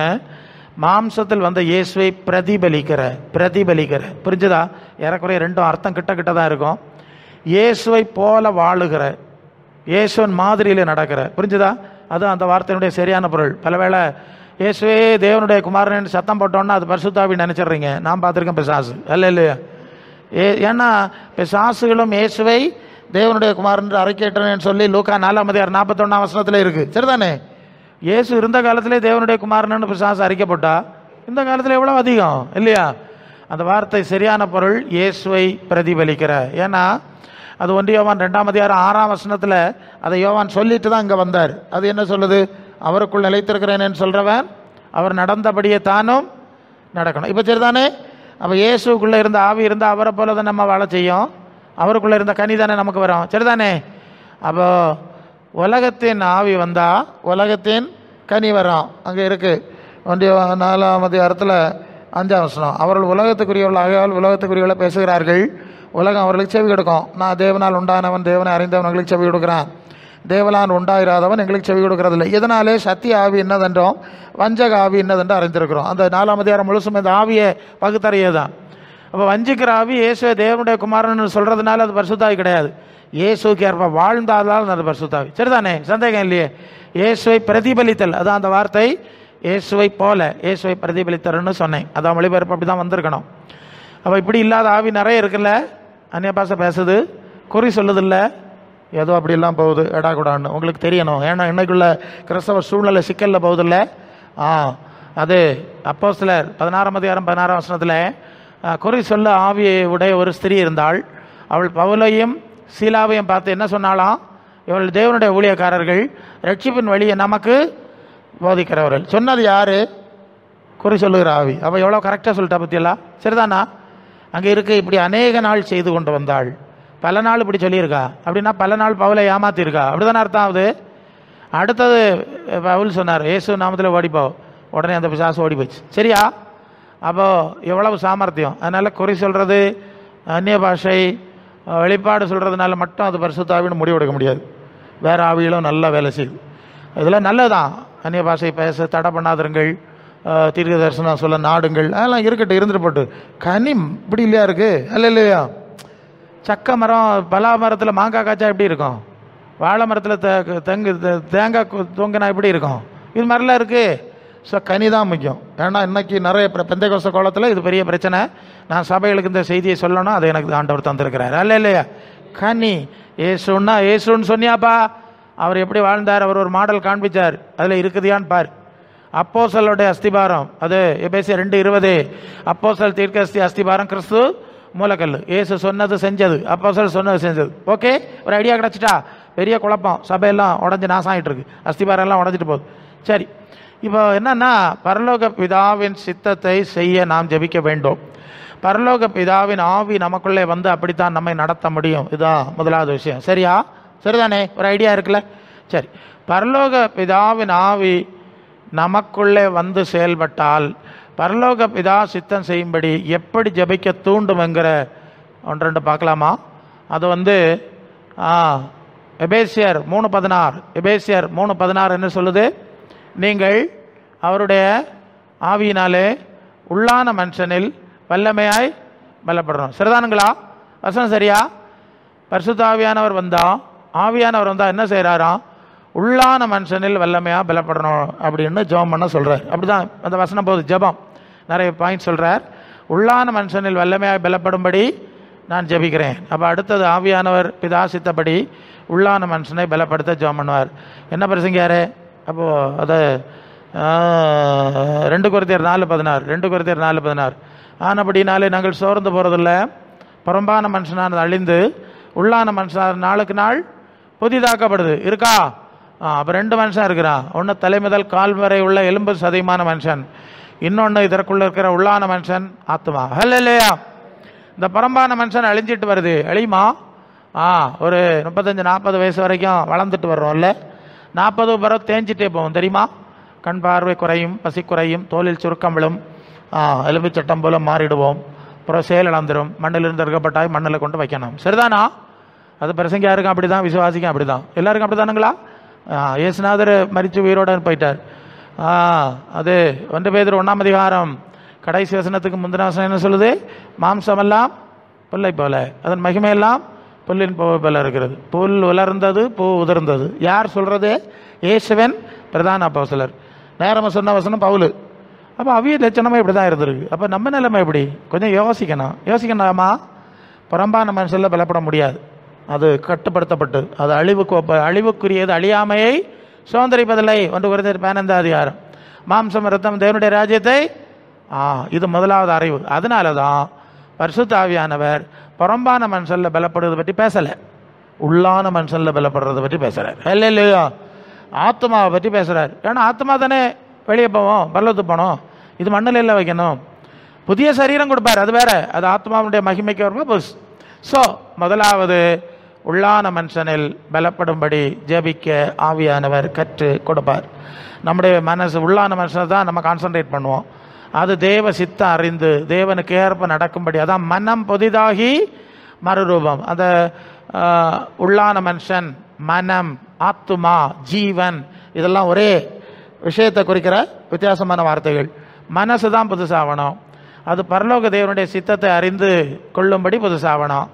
Speaker 1: மாம்சத்தில் வந்த இயேசுவை பிரதிபலிக்கிற புரிஞ்சுதா? ஏறக்குறைய ரெண்டும் அர்த்தம் கிட்ட தான் இருக்கும். இயேசுவை போல வாழுகிற, இயேசுவன் மாதிரியில் நடக்கிற, புரிஞ்சுதா? அதுவும் அந்த வார்த்தையினுடைய சரியான பொருள். பலவேளை இயேசுவே தேவனுடைய குமாரன் சத்தம் போட்டோன்னா அது பரிசுத்தாவி நினச்சிட்றீங்க. நான் பார்த்துருக்கேன் பிசாசு அல்ல இல்லையா? ஏன்னா பிசாசுகளும் இயேசுவை தேவனுடைய குமாரன் அறிக்கையிட்டேன்னு சொல்லி லூக்கா 4:41 இருக்குது. சரிதானே? இயேசு இருந்த காலத்திலே தேவனுடைய குமாரன்னு பிசாசு அறிக்கப்பட்டா இந்த காலத்தில் எவ்வளோ அதிகம் இல்லையா? அந்த வார்த்தை சரியான பொருள் இயேசுவை பிரதிபலிக்கிற. ஏன்னா அது 1 யோவான் 2:6 அதை யோவான் சொல்லிட்டு தான் இங்கே வந்தார். அது என்ன சொல்லுது? அவருக்குள் நிலைத்திருக்கிறேன்னு சொல்கிறவன் அவர் நடந்தபடியே தானும் நடக்கணும். இப்போ சரிதானே? அப்போ இயேசுக்குள்ளே இருந்த ஆவி இருந்தால் அவரை போல தான் நம்ம வாழ செய்யும். அவருக்குள்ளே இருந்த கனி தானே நமக்கு வரும். சரிதானே? அப்போ உலகத்தின் ஆவி வந்தால் உலகத்தின் கனி வரும். அங்கே இருக்குது 1 யோவான் 4:5 அவர்கள் உலகத்துக்குரியவர்களாக உலகத்துக்குரியவர்களை பேசுகிறார்கள், உலகம் அவர்களுக்கு செவி கொடுக்கும். நான் தேவனால் உண்டானவன், தேவனை அறிந்தவன்களுக்கு செவி கொடுக்குறான், தேவனால் உண்டாயிராதவன் எங்களுக்கு செவி கொடுக்கறதில்லை. இதனாலே சத்திய ஆவி என்னதென்றும் வஞ்சக ஆவி என்னதென்று அறிந்திருக்கிறோம். அந்த 4 முழுசும் இந்த ஆவியை பகுத்தறியதான். அப்போ வஞ்சிக்கிற ஆவி இயேசுவை தேவனுடைய குமாரன் சொல்கிறதுனால அது பரிசுத்தாவி கிடையாது. இயேசுக்கு ஏற்ப வாழ்ந்தால் அது பரிசுத்தாவி. சரிதானே? சந்தேகம் இல்லையே. இயேசுவை பிரதிபலித்தல், அதான் அந்த வார்த்தை. இயேசுவை போல, இயேசுவை பிரதிபலித்தல்னு சொன்னேன். அதான் மொழிபெயர்ப்பு அப்படி தான் வந்திருக்கணும். அப்போ இப்படி இல்லாத ஆவி நிறைய இருக்குல்ல. அந்நிய பாஷை பேசுது, குறி சொல்லுதில்ல, ஏதோ அப்படிலாம் போகுது எடா கூடான்னு உங்களுக்கு தெரியணும். ஏன்னா இன்னைக்குள்ள கிறிஸ்தவ சூழ்நிலை சிக்கலில் போகுதில்ல. அது அப்போஸ்தலர் 16:16 குறி சொல்ல ஆவியை உடைய ஒரு ஸ்திரீ இருந்தாள். அவள் பவுலையும் சீலாவையும் பார்த்து என்ன சொன்னாலாம்? இவள் தேவனுடைய ஊழியக்காரர்கள், ரட்சிப்பின் வழியை நமக்கு போதிக்கிறவர்கள். சொன்னது யாரு? குறி சொல்லுகிற ஆவி. அவள் எவ்வளோ கரெக்டாக சொல்லிட்டா பற்றியெல்லாம். சரிதானா? அங்கே இருக்கு, இப்படி அநேக நாள் செய்து கொண்டு வந்தாள். பல நாள் இப்படி சொல்லியிருக்கா. அப்படின்னா பல நாள் பவுலை ஏமாத்திருக்கா. அப்படி தானே அர்த்தம் ஆகுது. அடுத்தது பவுல் சொன்னார், இயேசு நாமத்தில் ஓடிப்போ. உடனே அந்த பிசாசு ஓடி போச்சு. சரியா? அப்போது எவ்வளவு சாமர்த்தியம். அதனால் குறி சொல்கிறது, அந்நிய பாஷை, வெளிப்பாடு சொல்கிறதுனால மட்டும் அது பரிசுத்தாவின்னு முடிவெடுக்க முடியாது. வேறு ஆவிகளும் நல்லா வேலை செய்யுது. இதெல்லாம் நல்லதுதான். அந்நிய பாஷை பேச தடை பண்ணாதிருங்கள், தீர்க்க தரிசனம் சொல்ல நாடுங்கள், அதெல்லாம் இருக்கட்டும், இருந்துட்டு போட்டு. கனி இப்படி இல்லையா இருக்குது அல்ல இல்லையா? சக்க மரம், பலா மரத்தில் மாங்காய் காய்ச்சா எப்படி இருக்கும்? வாழை மரத்தில் தேங்காய் தொங்கினா எப்படி இருக்கும்? இது மாதிரிலாம் இருக்குது. ஸோ கனி தான் முக்கியம். ஏன்னா இன்றைக்கி நிறைய பெந்தைக்கோஸ்த கோலத்தில் இது பெரிய பிரச்சனை. நான் சபைகளுக்கு இந்த செய்தியை சொல்லணும், அதை எனக்கு ஆண்டவர் தந்திருக்கிறார் அல்ல இல்லையா? கனி ஏசுன்னா ஏசுன்னு சொன்னியாப்பா, அவர் எப்படி வாழ்ந்தார், அவர் ஒரு மாடல் காண்பிச்சார், அதில் இருக்குதியான்னு பார். அப்போஸ்தலருடைய அஸ்திபாரம், அது எபேசியர் 2:20, அப்போஸ்தலர் தீர்க்கதரிசி அஸ்திபாரம் கிறிஸ்து மூலக்கல். இயேசு சொன்னது செஞ்சது, அப்போஸ்தலர் சொன்னது செஞ்சது. ஓகே, ஒரு ஐடியா கிடச்சிட்டா? பெரிய குழப்பம், சபையெல்லாம் உடஞ்சி நாசம் ஆகிட்டு இருக்கு, அஸ்திபாரம் எல்லாம் உடஞ்சிட்டு போகுது. சரி, இப்போ என்னன்னா, பரலோக பிதாவின் சித்தத்தை செய்ய நாம் ஜெபிக்க வேண்டும். பரலோக பிதாவின் ஆவி நமக்குள்ளே வந்து அப்படித்தான் நம்மை நடத்த முடியும். இதுதான் முதலாவது விஷயம். சரியா? சரிதானே? ஒரு ஐடியா இருக்குல்ல? சரி, பரலோக பிதாவின் ஆவி நமக்குள்ளே வந்து செயல்பட்டால் பரலோக பிதா சித்தம் செய்யும்படி எப்படி ஜெபிக்க தூண்டும் என்கிற 1-2 பார்க்கலாமா? அது எபேசியர் 3:16 என்ன சொல்லுது? நீங்கள் அவருடைய ஆவியினாலே உள்ளான மனுஷனில் வல்லமையாய் பலப்படணும். சரிதானுங்களா? வசனம் சரியா? பரிசுத்த ஆவியானவர் வந்தால் என்ன செய்கிறாராம்? உள்ளான மனுஷனில் வல்லமையாக பலப்படணும் அப்படின்னு ஜெபம் பண்ண சொல்கிறார். அப்படி தான் அந்த வசனம் போகுது. ஜெபம் நிறைய பாயிண்ட் சொல்கிறார். உள்ளான மனுஷனில் வல்லமையாக பலப்படும்படி நான் ஜெபிக்கிறேன். அப்போ அடுத்தது ஆவியானவர் பிதாசித்தபடி உள்ளான மனுஷனை பலப்படுத்த ஜெபம் பண்ணுவார். என்ன பிரசங்கியாரு? அப்போது அதை 2 கொரிந்தியர் 4:16 ஆனபடினாலே நாங்கள் சோர்ந்து போகிறதில்ல, புறம்பான மனுஷனானது அழிந்து உள்ளான மனுஷனான நாளுக்கு நாள் புதிதாக்கப்படுது. இருக்கா? அப்போ 2 மனுஷன் இருக்கிறான். ஒன்று தலைமுதல் கால் வரை உள்ள எலும்பு சதைமான மனுஷன், இன்னொன்று இதற்குள்ள இருக்கிற உள்ளான மனுஷன் ஆத்மா. இல்லையா? இந்த புறம்பான மனுஷன் அழிஞ்சிட்டு வருது. அழியுமா? ஒரு 35-40 வயசு வரைக்கும் வளர்ந்துட்டு வர்றோம்ல, 40 பிறகு தேஞ்சிட்டே போகும் தெரியுமா? கண் பார்வை குறையும், பசி குறையும், தோலில் சுருக்கம் விழும், எலும்பு சட்டம் போல மாறிடுவோம், அப்புறம் செயல் இழந்துடும், மண்ணிலிருந்து இருக்கப்பட்டாய் மண்ணில் கொண்டு வைக்கணும். சரிதானா? அது பிரசங்கியாருக்கும் அப்படி தான், விசுவாசிக்கும் அப்படி தான், எல்லாருக்கும் அப்படி தானுங்களா? இயேசுநாதர் மரித்து உயிரோடு போயிட்டார். அது 1 பேதுரு 1ஆம் அதிகாரம் கடைசி வசனத்துக்கு முந்தின வசனம் என்ன சொல்லுது? மாம்சமெல்லாம் புல்லை போல, அதன் மகிமையெல்லாம் புல்லின் பூவை போல இருக்கிறது. புல் உலர்ந்தது, பூ உதிர்ந்தது. யார் சொல்றது? இயேசுவின் பிரதான அப்போஸ்தலர். நேரமாக சொன்ன வசனம் பவுல். அப்போ அவிய லட்சணமாக இப்படி தான் இருந்திருக்கு. அப்போ நம்ம நிலைமை எப்படி? கொஞ்சம் யோசிக்கணுமா? புறம்பான மனுஷனில் பலப்பட முடியாது. அது கட்டுப்படுத்தப்பட்டு, அது அழிவுக்குரியது, அழியாமையை சுதந்திரிப்பதில்லை. 1 கொரிந்தியர் 15ஆம் அதிகாரம். மாம்சம் இரத்தம் தேவனுடைய ராஜ்யத்தை, இது முதலாவது அறிவு. அதனால தான் பரிசுத்த ஆவியானவர் புறம்பான மனுஷனில் பலப்படுறதை பற்றி பேசலை, உள்ளான மனுஷனில் பலப்படுறதை பற்றி பேசுகிறார். இல்லையா? ஆத்மாவை பற்றி பேசுகிறார். ஏன்னா ஆத்மா தானே வெளியே போவோம், பரலோகத்துக்கு போனோம். இது மண்ணில் எல்லாம் வைக்கணும். புதிய சரீரம் கொடுப்பார், அது வேற, அது ஆத்மாவுடைய மகிமைக்கு வருமா புஷ். ஸோ முதலாவது உள்ளான மனுஷனில் பலப்படும்படி ஜெபிக்க ஆவியானவர் கற்று கொடுப்பார். நம்முடைய மனசு உள்ளான மனுஷனை தான் நம்ம கான்சன்ட்ரேட் பண்ணுவோம். அது தேவ சித்தம் அறிந்து தேவனுக்கு ஏற்ப நடக்கும்படி, அதான் மனம் புதிதாகி மறுரூபம். அந்த உள்ளான மனுஷன், மனம், ஆத்துமா, ஜீவன், இதெல்லாம் ஒரே விஷயத்தை குறிக்கிற வித்தியாசமான வார்த்தைகள். மனசு தான் புதுசாகணும். அது பரலோக தேவனுடைய சித்தத்தை அறிந்து கொள்ளும்படி புதுசாகணும்.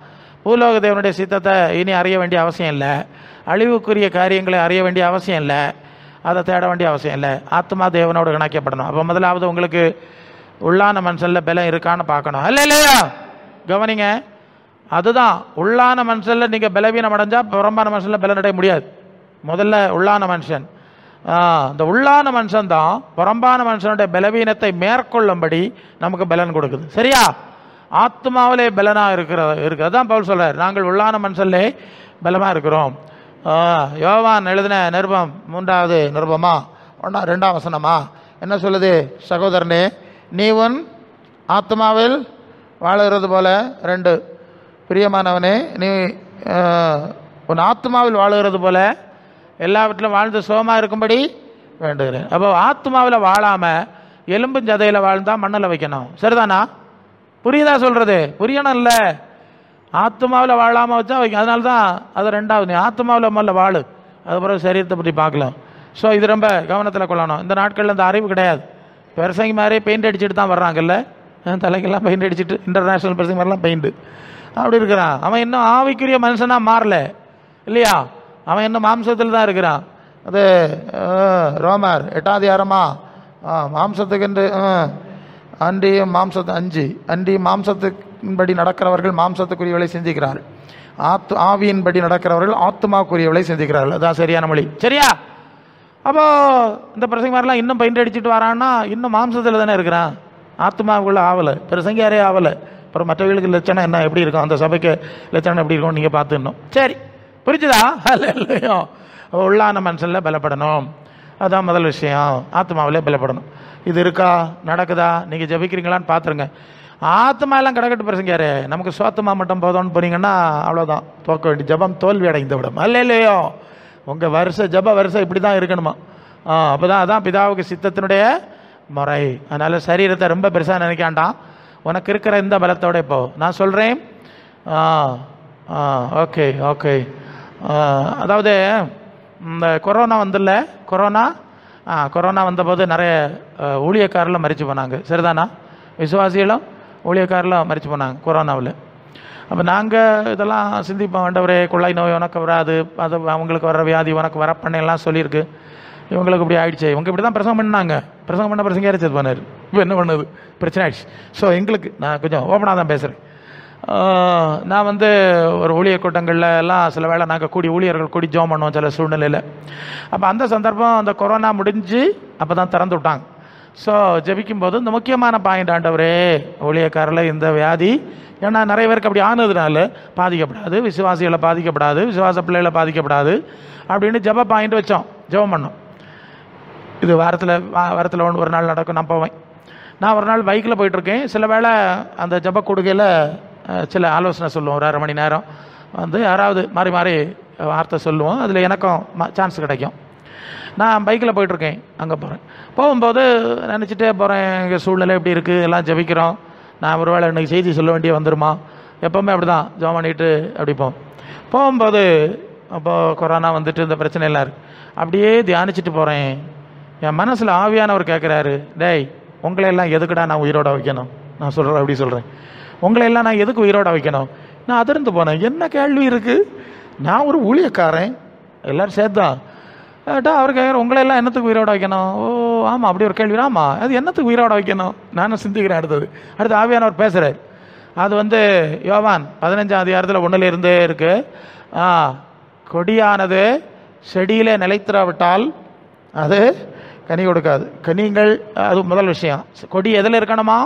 Speaker 1: பூலோக தேவனுடைய சித்தத்தை இனி அறிய வேண்டிய அவசியம் இல்லை. அழிவுக்குரிய காரியங்களை அறிய வேண்டிய அவசியம் இல்லை. அதை தேட வேண்டிய அவசியம் இல்லை. ஆத்மா தேவனோடு இணைக்கப்படணும். அப்போ முதலாவது உங்களுக்கு உள்ளான மனுஷனில் பலம் இருக்கான்னு பார்க்கணும். இல்லையா? கவனிங்க, அதுதான் உள்ளான மனுஷனில் நீங்கள் பலவீனம் அடைஞ்சால் புறம்பான மனுஷனில் பலன் அடைய முடியாது. முதல்ல உள்ளான மனுஷன், இந்த உள்ளான மனுஷன் தான் புறம்பான மனுஷனுடைய பலவீனத்தை மேற்கொள்ளும்படி நமக்கு பலன் கொடுக்குது. சரியா? ஆத்மாவிலே பலனாக இருக்கிறது தான் பவுல் சொல்றார், நாங்கள் உள்ளான மனுஷன்லே பலமாக இருக்கிறோம். யோவான் எழுதின நிருபம் 3வது நிருபமா 2ஆம் வசனமா என்ன சொல்லுது? சகோதரனே, நீ உன் ஆத்மாவில் வாழுகிறது போல 2 பிரியமானவனே, நீ உன் ஆத்மாவில் வாழுகிறது போல எல்லாவற்றிலும் வாழ்ந்து சுகமாக இருக்கும்படி வேண்டுகிறேன். அப்போ ஆத்மாவில் வாழாமல் எலும்பும் சதையில் வாழ்ந்தால் மண்ணில் வைக்கணும். சரிதானா? புரியுதா சொல்கிறது? புரியணும் இல்லை? ஆத்மாவில் வாழாமல் வச்சா வைக்கும். அதனால தான் அது 2வது. நீ ஆத்மாவில் முதல்ல வாழு, அதுக்கப்புறம் சரீரத்தை பற்றி பார்க்கலாம். ஸோ இது ரொம்ப கவனத்தில் கொள்ளணும். இந்த நாட்களில் இந்த அறிவு கிடையாது. பெருசங்க மாதிரி பெயிண்ட் அடிச்சுட்டு தான் வர்றாங்கல்ல, தலைக்கெல்லாம் பெயிண்ட் அடிச்சுட்டு, இன்டர்நேஷ்னல் பெருசங்க மாதிரிலாம் பெயிண்ட்டு அப்படி இருக்கிறான். அவன் இன்னும் ஆவிக்குரிய மனுஷனாக மாறல இல்லையா? அவன் இன்னும் மாம்சத்தில் தான் இருக்கிறான். அது ரோமர் 8ஆம் அதிகாரமா மாம்சத்துக்கு அன்றியும் மாம்சத்து 5 அன்றியும் மாம்சத்தின்படி நடக்கிறவர்கள் மாம்சத்துக்குரியவளை சிந்திக்கிறார்கள், ஆவியின்படி நடக்கிறவர்கள் ஆத்மாக்குரியவளை சிந்திக்கிறார்கள். அதான் சரியான மொழி. சரியா? அப்போ இந்த பிரசங்க மாதிரிலாம் இன்னும் பெயிண்ட் அடிச்சுட்டு வரான்னா இன்னும் மாம்சத்தில் தானே இருக்கிறான், ஆத்மாவுக்குள்ள ஆவலை. பிரசங்க யாரே ஆவலை. அப்புறம் மற்றவர்களுக்கு லட்சணம் என்ன எப்படி இருக்கும், அந்த சபைக்கு லட்சணம் எப்படி இருக்கும் நீங்கள் பார்த்துடணும். சரி, புரிஞ்சுதா? இல்லையோ? உள்ளான மனுஷனில் பலப்படணும். அதுதான் முதல் விஷயம். ஆத்மாவிலே பலப்படணும். இது இருக்கா, நடக்குதா, நீங்கள் ஜபிக்கிறீங்களான்னு பார்த்துருங்க. ஆத்மாலாம் கிடக்கட்டு பிரசங்காரு, நமக்கு சுவாத்தமா மட்டும் போதும்னு போனீங்கன்னா அவ்வளோதான், தோக்க வேண்டிய ஜபம் தோல்வி அடைந்து விடும். இல்லையோ? உங்கள் ஜப வருஷம் இப்படி தான் இருக்கணுமா? அப்போ தான் அதான் பிதாவுக்கு சித்தத்தினுடைய முறை. அதனால் சரீரத்தை ரொம்ப பெருசாக நினைக்காண்டாம். உனக்கு இருக்கிற இந்த பலத்தோட இப்போ நான் சொல்கிறேன். Okay okay. அதாவது இந்த கொரோனா வந்துல்ல, கொரோனா வந்தபோது நிறைய ஊழியக்காரெல்லாம் மரிச்சு போனாங்க. சரிதானா? விசுவாசிகளும் ஊழியக்காரெல்லாம் மரிச்சு போனாங்க கொரோனாவில். அப்போ நாங்கள் இதெல்லாம் சிந்திப்போம், ஆண்டவரே குழாய் நோய் உனக்கு வராது, அது அவங்களுக்கு வர வியாதி உனக்கு வர பண்ணலாம் சொல்லியிருக்கு, இவங்களுக்கு இப்படி ஆயிடுச்சு, இவங்க இப்படி தான் பிரசங்கம் பண்ணாங்க, பிரசங்கம் பண்ண பிரசங்க யாரும் பண்ணார். இப்போ என்ன பண்ணுது, பிரச்சனை ஆயிடுச்சு. ஸோ எங்களுக்கு நான் கொஞ்சம் ஓப்பனாக தான் பேசுகிறேன். நான் ஒரு ஊழியர் கூட்டங்களில் எல்லாம் சில வேளை நாங்கள் ஊழியர்கள் கூடி ஜோம் பண்ணுவோம் சில சூழ்நிலையில். அப்போ அந்த சந்தர்ப்பம் அந்த கொரோனா முடிஞ்சு அப்போ தான் திறந்து விட்டாங்க. ஸோ ஜெபிக்கும்போது இந்த முக்கியமான பாயிண்ட், ஆண்டவரே ஊழியக்காரில் இந்த வியாதி, ஏன்னா நிறைய பேருக்கு அப்படி ஆனதுனால பாதிக்கப்படாது, விசுவாசிகளை பாதிக்கப்படாது, விசுவாச பிள்ளைகளை பாதிக்கப்படாது அப்படின்னு ஜப பாயிண்ட் வச்சோம், ஜெபம் பண்ணோம். இது வாரத்தில் ஒரு நாள் நடக்கும். நான் போவேன். நான் ஒரு நாள் பைக்கில் போயிட்டுருக்கேன். சில வேளை அந்த ஜப கொடுக்கையில் சில ஆலோசனை சொல்லுவோம், ஒரு 1/2 மணி நேரம் வந்து யாராவது மாறி மாறி வார்த்தை சொல்லுவோம். அதில் எனக்கும் சான்ஸ் கிடைக்கும். நான் பைக்கில் போயிட்டுருக்கேன், அங்கே போகிறேன். போகும்போது நினச்சிட்டே போகிறேன், எங்கள் சூழ்நிலை எப்படி இருக்குது, எல்லாம் ஜெபிக்கிறோம். நான் ஒரு வேளை இன்றைக்கி செய்தி சொல்ல வேண்டிய வந்துடுமா, எப்போவுமே அப்படி தான் ஜெபம் பண்ணிட்டு அப்படி போகும்போது அப்போது கொரோனா வந்துட்டு இந்த பிரச்சனை எல்லாம் இருக்குது. அப்படியே தியானிச்சுட்டு போகிறேன். என் மனசில் ஆவியானவர் கேட்குறாரு, டேய் உங்களையெல்லாம் எதுக்குடா நான் உயிரோட வைக்கணும்? நான் சொல்கிறேன், அப்படி சொல்கிறேன், உங்களையெல்லாம் நான் எதுக்கு உயிரோட வைக்கணும்? நான் அதிர்ந்து போனேன். என்ன கேள்வி இருக்குது? நான் ஒரு ஊழியக்காரன், எல்லோரும் சேர்த்தான். அவர் கேட்குற உங்களையெல்லாம் என்னத்துக்கு உயிரோட வைக்கணும்? ஓ ஆமாம், அப்படி ஒரு கேள்வி. ஆமாம், அது என்னத்துக்கு உயிரோட வைக்கணும்? நானும் சிந்திக்கிறேன். அடுத்து ஆவியானவர் பேசுகிறார். அது வந்து யோவான் 15ஆம் அதிகாரத்தில் 1 இருக்குது. கொடியானது செடியிலே நிலைத்திராவிட்டால் அது கனி கொடுக்காது. கனிகள் அது முதல் விஷயம். கொடி எதில் இருக்கணுமா?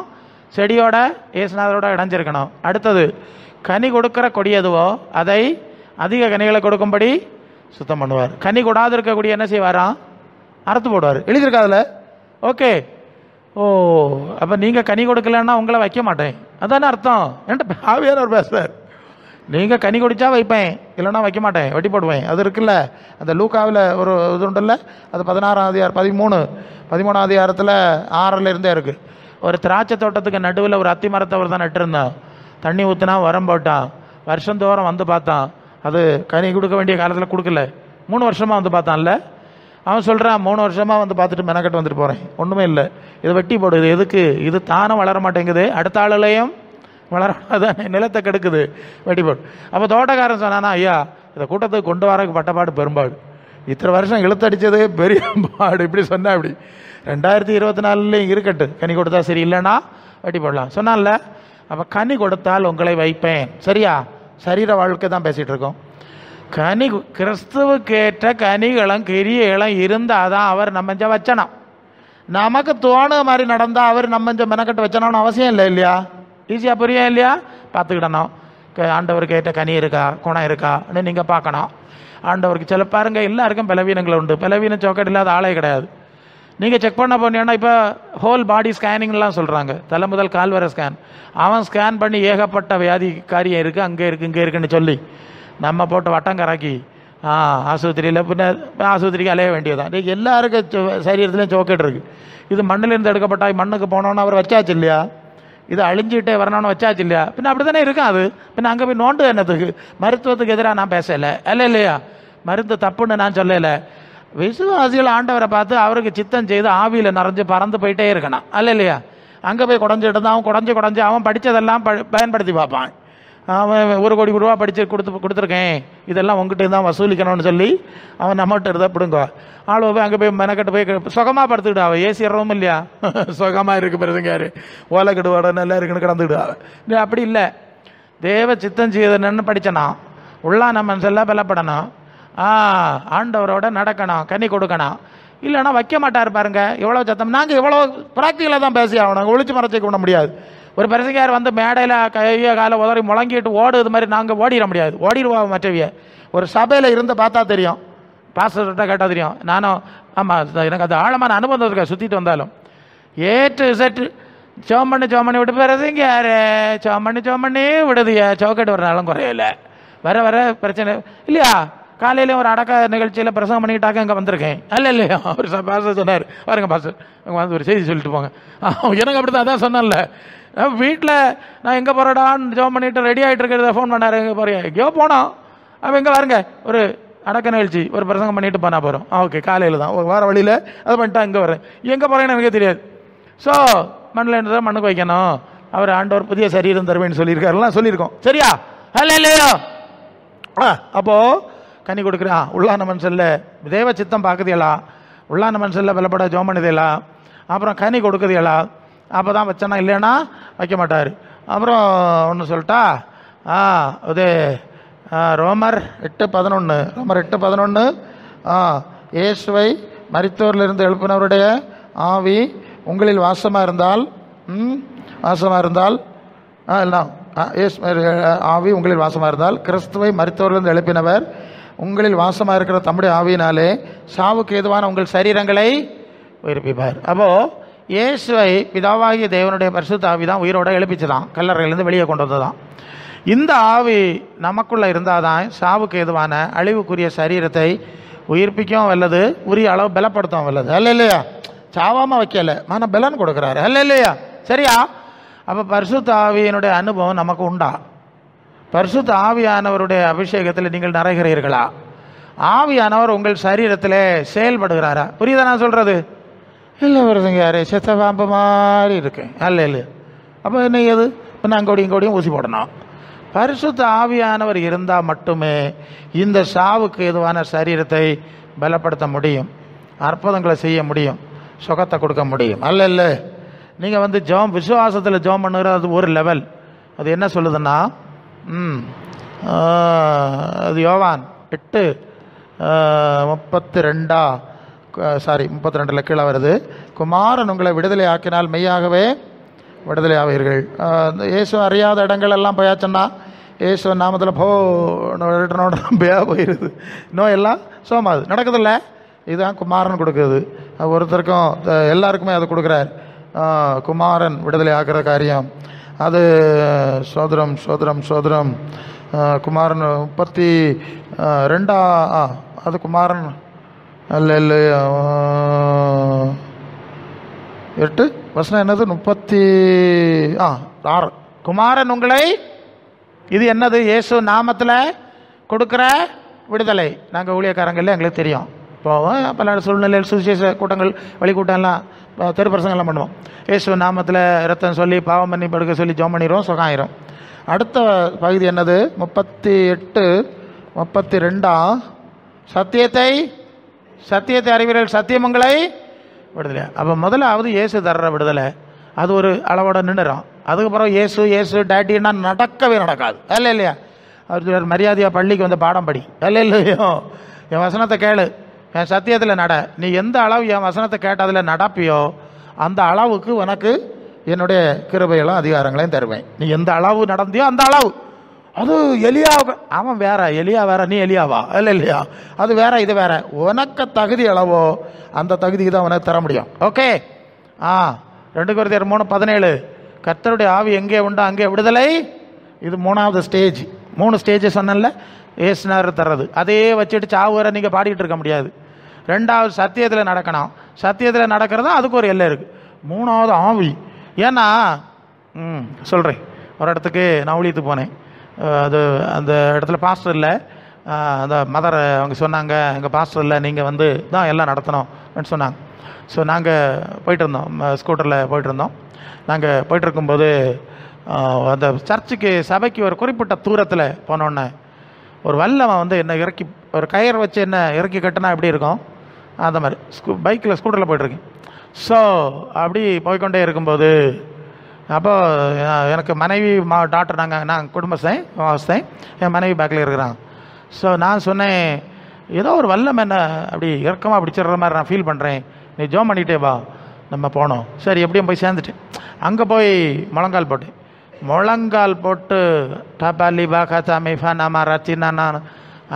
Speaker 1: செடியோட இயேசுநாதரோட இணைஞ்சிருக்கணும். அடுத்தது கனி கொடுக்குற கொடி எதுவோ அதை அதிக கனிகளை கொடுக்கும்படி சுத்தம் பண்ணுவார். கனி கொடாது இருக்கக்கூடிய என்ன செய்வாராம்? அறுத்து போடுவார். எழுதியிருக்காதுல. ஓகே. ஓ அப்போ நீங்கள் கனி கொடுக்கலன்னா உங்களை வைக்க மாட்டேன், அதானே அர்த்தம்? என்கிட்ட ஆவியானவர் பேசுகிறார். நீங்கள் கனி குடித்தா வைப்பேன், இல்லைன்னா வைக்க மாட்டேன், வெட்டி போடுவேன். அது இருக்குல்ல, அந்த லூக்காவில் ஒரு இது உண்டுல்ல, அது 16ஆம் அதிகாரம் 13ஆம் அதிகாரத்தில் 6 இருக்குது. ஒரு திராட்சை தோட்டத்துக்கு நடுவில் ஒரு அத்தி மரத்தை அவர் தான் நட்டுருந்தான். தண்ணி ஊற்றினா உரம் போட்டான். வருஷந்தோறும் வந்து பார்த்தான், அது கனி கொடுக்க வேண்டிய காலத்தில் கொடுக்கல. 3 வருஷமாக வந்து பார்த்தான்ல. அவன் சொல்கிறான், 3 வருஷமாக வந்து பார்த்துட்டு மெனக்கட்டு வந்துட்டு போகிறேன், ஒன்றுமே இல்லை, இதை வெட்டி போடுது. எதுக்கு? இது தானும் வளர மாட்டேங்குது, அடுத்த ஆளுலையும் வளராதான், நிலத்தை கெடுக்குது, வெட்டி போடு. அப்போ தோட்டக்காரன் சொன்னானா, ஐயா இதை கூட்டத்துக்கு கொண்டு வரக்கு பட்டப்பாடு பெரும்பாடு, இத்தனை வருஷம் இழுத்தடிச்சது பெரிய பாடு, இப்படி சொன்னா இப்படி 2024 இருக்கட்டு, கனி கொடுத்தா சரி, இல்லைன்னா வெட்டி போடலாம் சொன்னான்ல. அப்போ கனி கொடுத்தால் உங்களை வைப்பேன். சரியா? சரீர வாழ்க்கை தான் பேசிகிட்டு இருக்கோம். கனி கிறிஸ்துவுக்கேற்ற கனிகளும் கிரியைகளும் இருந்தால் தான் அவர் நம்ம வச்சனம். நமக்கு தோணு மாதிரி நடந்தால் அவர் நம்ம மெனக்கட்டு வச்சனம்னு அவசியம் இல்லை, இல்லையா? ஈஸியாக புரியும் இல்லையா? பார்த்துக்கிடணும். ஆண்டவருக்கு ஏற்ற கனி இருக்கா, குணம் இருக்கான்னு நீங்கள் பார்க்கணும். ஆண்டவருக்கு சில பாருங்க எல்லாருக்கும் பலவீனங்கள் உண்டு. பலவீனம் சோக்கட் இல்லாத ஆளே கிடையாது. நீங்கள் செக் பண்ண போனீங்கன்னா இப்போ ஹோல் பாடி ஸ்கேனிங்லாம் சொல்கிறாங்க, தலை முதல் கால் வர ஸ்கேன். அவன் ஸ்கேன் பண்ணி ஏகப்பட்ட வியாதி காரியம் இருக்குது, அங்கே இருக்குது இங்கே இருக்குன்னு சொல்லி நம்ம போட்டு வட்டங்கராக்கி ஆஸ்பத்திரியில் பின்ன ஆஸ்பத்திரிக்கு அலைய வேண்டியதான். எல்லாருக்கும் சரீரத்துலேயும் சோக்கெட் இருக்குது. இது மண்ணிலேருந்து எடுக்கப்பட்டால் மண்ணுக்கு போனோன்னு அவர் வச்சாச்சு இல்லையா? இது அழிஞ்சிட்டே வரணும்னு வச்சாச்சு இல்லையா? பின்ன அப்படி தானே இருக்கும். அது பின்ன அங்கே போய் நோண்டு என்னத்துக்கு? மருத்துவத்துக்கு எதிராக நான் பேசலை, அல்ல இல்லையா? மருந்து தப்புன்னு நான் சொல்லலை. விசுவாசிகள் ஆண்டவரை பார்த்து அவருக்கு சித்தம் செய்து ஆவியில் நிறைஞ்சு பறந்து போயிட்டே இருக்கணும், அல்ல இல்லையா? அங்கே போய் குடஞ்சிட்டு தான் அவன் குடஞ்சி அவன் படித்ததெல்லாம் பயன்படுத்தி பார்ப்பான். அவன் 1 கோடி ரூபா படித்து கொடுத்துருக்கேன், இதெல்லாம் உங்ககிட்ட தான் வசூலிக்கணும்னு சொல்லி அவன் நம்மகிட்ட இருந்தால் பிடுங்க. ஆள் போய் அங்கே போய் மெனக்கட்டு போய் சுகமாக படுத்துக்கிட்டு அவன் ஏசி ரூம் இல்லையா, சுகமாக இருக்கு பிறதுங்க யார் ஓலைக்கிடுவாட நல்லா இருக்குன்னு கிடந்துக்கிட்டு. அப்படி இல்லை. தேவ சித்தம் செய்தன்னு படித்தனா உள்ளா நம்ம செல்ல பலப்படணும், ஆண்டவரோட நடக்கணும், கனி கொடுக்கணும். இல்லைன்னா வைக்க மாட்டார் பாருங்க. எவ்வளோ சத்தம்! நாங்கள் எவ்வளோ ப்ராக்டிக்கலாக தான் பேசி ஆகணும், ஒழிச்சு மறைச்சிக்க விட முடியாது. ஒரு பிரசங்கியார் வந்து மேடையில் கையை காலை உதறி முழங்கிட்டு ஓடுது மாதிரி நாங்கள் ஓடிட முடியாது, ஓடிடுவோம் மற்றவிய. ஒரு சபையில் இருந்து பார்த்தா தெரியும், பாஸ்டர்கிட்ட கேட்டால் தெரியும். நானும் ஆமாம், எனக்கு அது ஆழமான அனுபவம் இருக்கா, சுற்றிட்டு வந்தாலும் ஏற்று செட்டு சோமண்ணி விட்டு பிரசங்க யார் சோமண்ணி விடுதியா, சவுக்கட்டு வர நாளும் குறையில, வர பிரச்சனை இல்லையா? காலையிலேயும் ஒரு அடக்க நிகழ்ச்சியில் பிரசங்கம் பண்ணிக்கிட்டாக்க இங்கே வந்திருக்கேன், அல்ல இல்லையா? ஒரு பாஸ்டர் சொன்னார், பாருங்க பாஸ்டர் அங்கே வந்து ஒரு செய்தி சொல்லிட்டு போங்க. எனக்கு அப்படி தான் அதான் சொன்னேன்ல, வீட்டில் நான் எங்கே போகிறடான்னு ஜோம் பண்ணிட்டு ரெடி ஆகிட்டு இருக்கிறத ஃபோன் பண்ணார், எங்கே போகிறீங்க? எங்கேயோ போனோம். அப்போ எங்கே பாருங்க ஒரு அடக்க நிகழ்ச்சி, ஒரு பிரசங்கம் பண்ணிட்டு போனால் போகிறோம். ஓகே, காலையில் தான் ஒரு வார வழியில் அது பண்ணிட்டா இங்கே வரேன், எங்கே போகிறேன்னு எனக்கே தெரியாது. ஸோ மண்ணில் இருந்து தான் மண்ணுக்கு வைக்கணும். அவர் ஆண்டவர் புதிய சரீரம் தருவேன்னு சொல்லியிருக்காருலாம், சொல்லியிருக்கோம். சரியா? அல்ல இல்லையோ? அப்போது கனி கொடுக்குறான். உள்ளான மனுஷனில் தேவ சித்தம் பார்க்குதியலா, உள்ளான மனுஷனில் பலப்பட ஜோம் பண்ணுதியலா, அப்புறம் கனி கொடுக்குதியலா, அப்போ தான் வச்சனா, இல்லைன்னா வைக்க மாட்டார். அப்புறம் ஒன்று சொல்லிட்டா, இது ரோமர் 8:11 இயேசுவை மரித்தோரிலிருந்து எழுப்பினவருடைய ஆவி உங்களில் வாசமாக இருந்தால் எல்லாம் ஆவி உங்களில் வாசமாக இருந்தால், கிறிஸ்துவை மரித்தோரிலிருந்து எழுப்பினவர் உங்களில் வாசமாக இருக்கிற தம்முடைய ஆவியினாலே சாவுக்கு ஏதுவான உங்கள் சரீரங்களை உயிர்ப்பிப்பார். அப்போது இயேசுவை பிதாவாகிய தேவனுடைய பரிசுத்த ஆவி தான் உயிரோட எழுப்பிச்சு தான், கல்லறையிலேருந்து வெளியே கொண்டு வந்து தான். இந்த ஆவி நமக்குள்ளே இருந்தால் தான் சாவுக்கு எதுவான அழிவுக்குரிய சரீரத்தை உயிர்ப்பிக்கவும் வல்லது, உரிய அளவு பலப்படுத்தவும் வல்லது. அல்ல இல்லையா? சாவாமல் வைக்கல, மன பலன் கொடுக்குறாரு. அல்ல இல்லையா? சரியா? அப்போ பரிசுத்த ஆவியினுடைய அனுபவம் நமக்கு உண்டா? பரிசுத்த ஆவியானவருடைய அபிஷேகத்தில் நீங்கள் நிறைகிறீர்களா? ஆவியானவர் உங்கள் சரீரத்தில் செயல்படுகிறாரா? புரியுதா நான் சொல்கிறது? இல்லை வருதுங்க, யாரு செத்த பாம்பு மாதிரி இருக்கு. அல்ல இல்லையா? அப்போ என்ன ஏது? இப்போ அங்கோடியும் இங்கோடியும் ஊசி போடணும். பரிசுத்த ஆவியானவர் இருந்தால் மட்டுமே இந்த சாவுக்கு எதுவான சரீரத்தை பலப்படுத்த முடியும், அற்புதங்களை செய்ய முடியும், சுகத்தை கொடுக்க முடியும். அல்ல இல்லை, நீங்கள் வந்து ஜெபம் விசுவாசத்தில் ஜெபம் பண்ணுறது ஒரு லெவல். அது என்ன சொல்லுதுன்னா, அது யோவான் 8:32 கீழே வருது. குமாரன் உங்களை விடுதலை ஆக்கினால் மெய்யாகவே விடுதலை ஆவீர்கள். இயேசு அறியாத இடங்கள் எல்லாம் போயாச்சுன்னா இயேசு நாமத்தில் பேயா போயிடுது, நோய் எல்லாம் சோமாது நடக்குதில்ல. இதுதான் குமாரன் கொடுக்குறது. ஒருத்தருக்கும் எல்லாருக்குமே அது கொடுக்குறார். குமாரன் விடுதலை ஆக்கிற காரியம் அது. சோதரம் சோதரம் சோதரம் குமாரன் 32 அது குமாரன் அல்ல இல்லை 8 வசனம் என்னது? 36 குமாரன் உங்களை, இது என்னது? இயேசு நாமத்தில் கொடுக்குற விடுதலை. நாங்கள் ஊழியக்காரங்களே எங்களுக்கு தெரியும், போவோம் பல சூழ்நிலையில் சுவிசேஷ கூட்டங்கள் வழிகூட்டம்லாம் தெரு பிரசங்கெல்லாம் பண்ணுவோம். இயேசு நாமத்தில் ரத்தம் சொல்லி பாவம் பண்ணி படுக்க சொல்லி ஜெபம் பண்ணிடுவோம், சுகம் ஆயிரும். அடுத்த பகுதி என்னது? 38:32 சத்தியத்தை அறிவீர்கள், சத்தியம் உங்களை விடுதலை. அப்போ முதலாவது இயேசு தர்ற விடுதலை அது ஒரு அளவோட நின்றுடும். அதுக்கப்புறம் இயேசு டேட்டின்னா நடக்கவே நடக்காது. அல்ல இல்லையா? அவர் மரியாதையாக பள்ளிக்கு வந்து பாடம் படி. அல்ல இல்லையோ? என் வசனத்தை கேளு, என் சத்தியத்தில் நட. நீ எந்த அளவு என் வசனத்தை கேட்ட அதில் நடப்பியோ அந்த அளவுக்கு உனக்கு என்னுடைய கிருபைகளும் அதிகாரங்களையும் தருவேன். நீ எந்த அளவு நடந்தியோ அந்த அளவு. அது எலியா, அவன் வேற, எலியா வேற, நீ எலியாவா? இல்லை இல்லையா? அது வேற, இது வேற. உனக்கு தகுதி அளவோ அந்த தகுதிக்கு தான் உனக்கு தர முடியும். ஓகே. 2 Corinthians 3:17 கர்த்தருடைய ஆவி எங்கே உண்டோ அங்கே விடுதலை. இது 3வது ஸ்டேஜ். 3 ஸ்டேஜ் சொன்னல ஏசுனார் தர்றது. அதே வச்சுட்டு சாவு வர நீங்கள் பாடிக்கிட்டு இருக்க முடியாது. 2வது சத்தியத்தில் நடக்கணும். சத்தியத்தில் நடக்கிறது அதுக்கு ஒரு எல்லை இருக்குது. 3வது ஆவி. ஏன்னா சொல்கிறேன், ஒரு இடத்துக்கு நான் ஊழியத்துக்கு போனேன். அது அந்த இடத்துல பாஸ்டர் இல்லை, அந்த மதர் அவங்க சொன்னாங்க, எங்கள் பாஸ்டர் இல்லை, நீங்கள் வந்து தான் எல்லாம் நடத்தணும் அப்படின்னு சொன்னாங்க. ஸோ நாங்கள் போயிட்டு இருந்தோம், ஸ்கூட்டரில் போயிட்டு இருந்தோம். நாங்கள் போயிட்டு இருக்கும்போது அந்த சர்ச்சுக்கு சபைக்கு ஒரு குறிப்பிட்ட தூரத்தில் போனோன்னே ஒரு வல்லவன் வந்து என்னை இறக்கி ஒரு கயிறு வச்சு என்ன இறக்கி கட்டினா எப்படி இருக்கும் அந்த மாதிரி பைக்கில் ஸ்கூட்டரில் போய்ட்டுருக்கேன். ஸோ அப்படி போய்கொண்டே இருக்கும்போது அப்போ எனக்கு மனைவி டாக்டர் நான் குடும்பஸ்தேன், என் மனைவி பேக்கில் இருக்கிறாங்க. ஸோ நான் சொன்னேன், ஏதோ ஒரு வல்லம் என்ன அப்படி இறக்கமாக பிடிச்சிடுற மாதிரி நான் ஃபீல் பண்ணுறேன், நீ ஜோம் பண்ணிட்டே வா, நம்ம போனோம். சரி, எப்படியும் போய் சேர்ந்துட்டேன். அங்கே போய் முழங்கால் போட்டு டபாலி பாக்கா தாமிஃபா நாமா ரச்சினா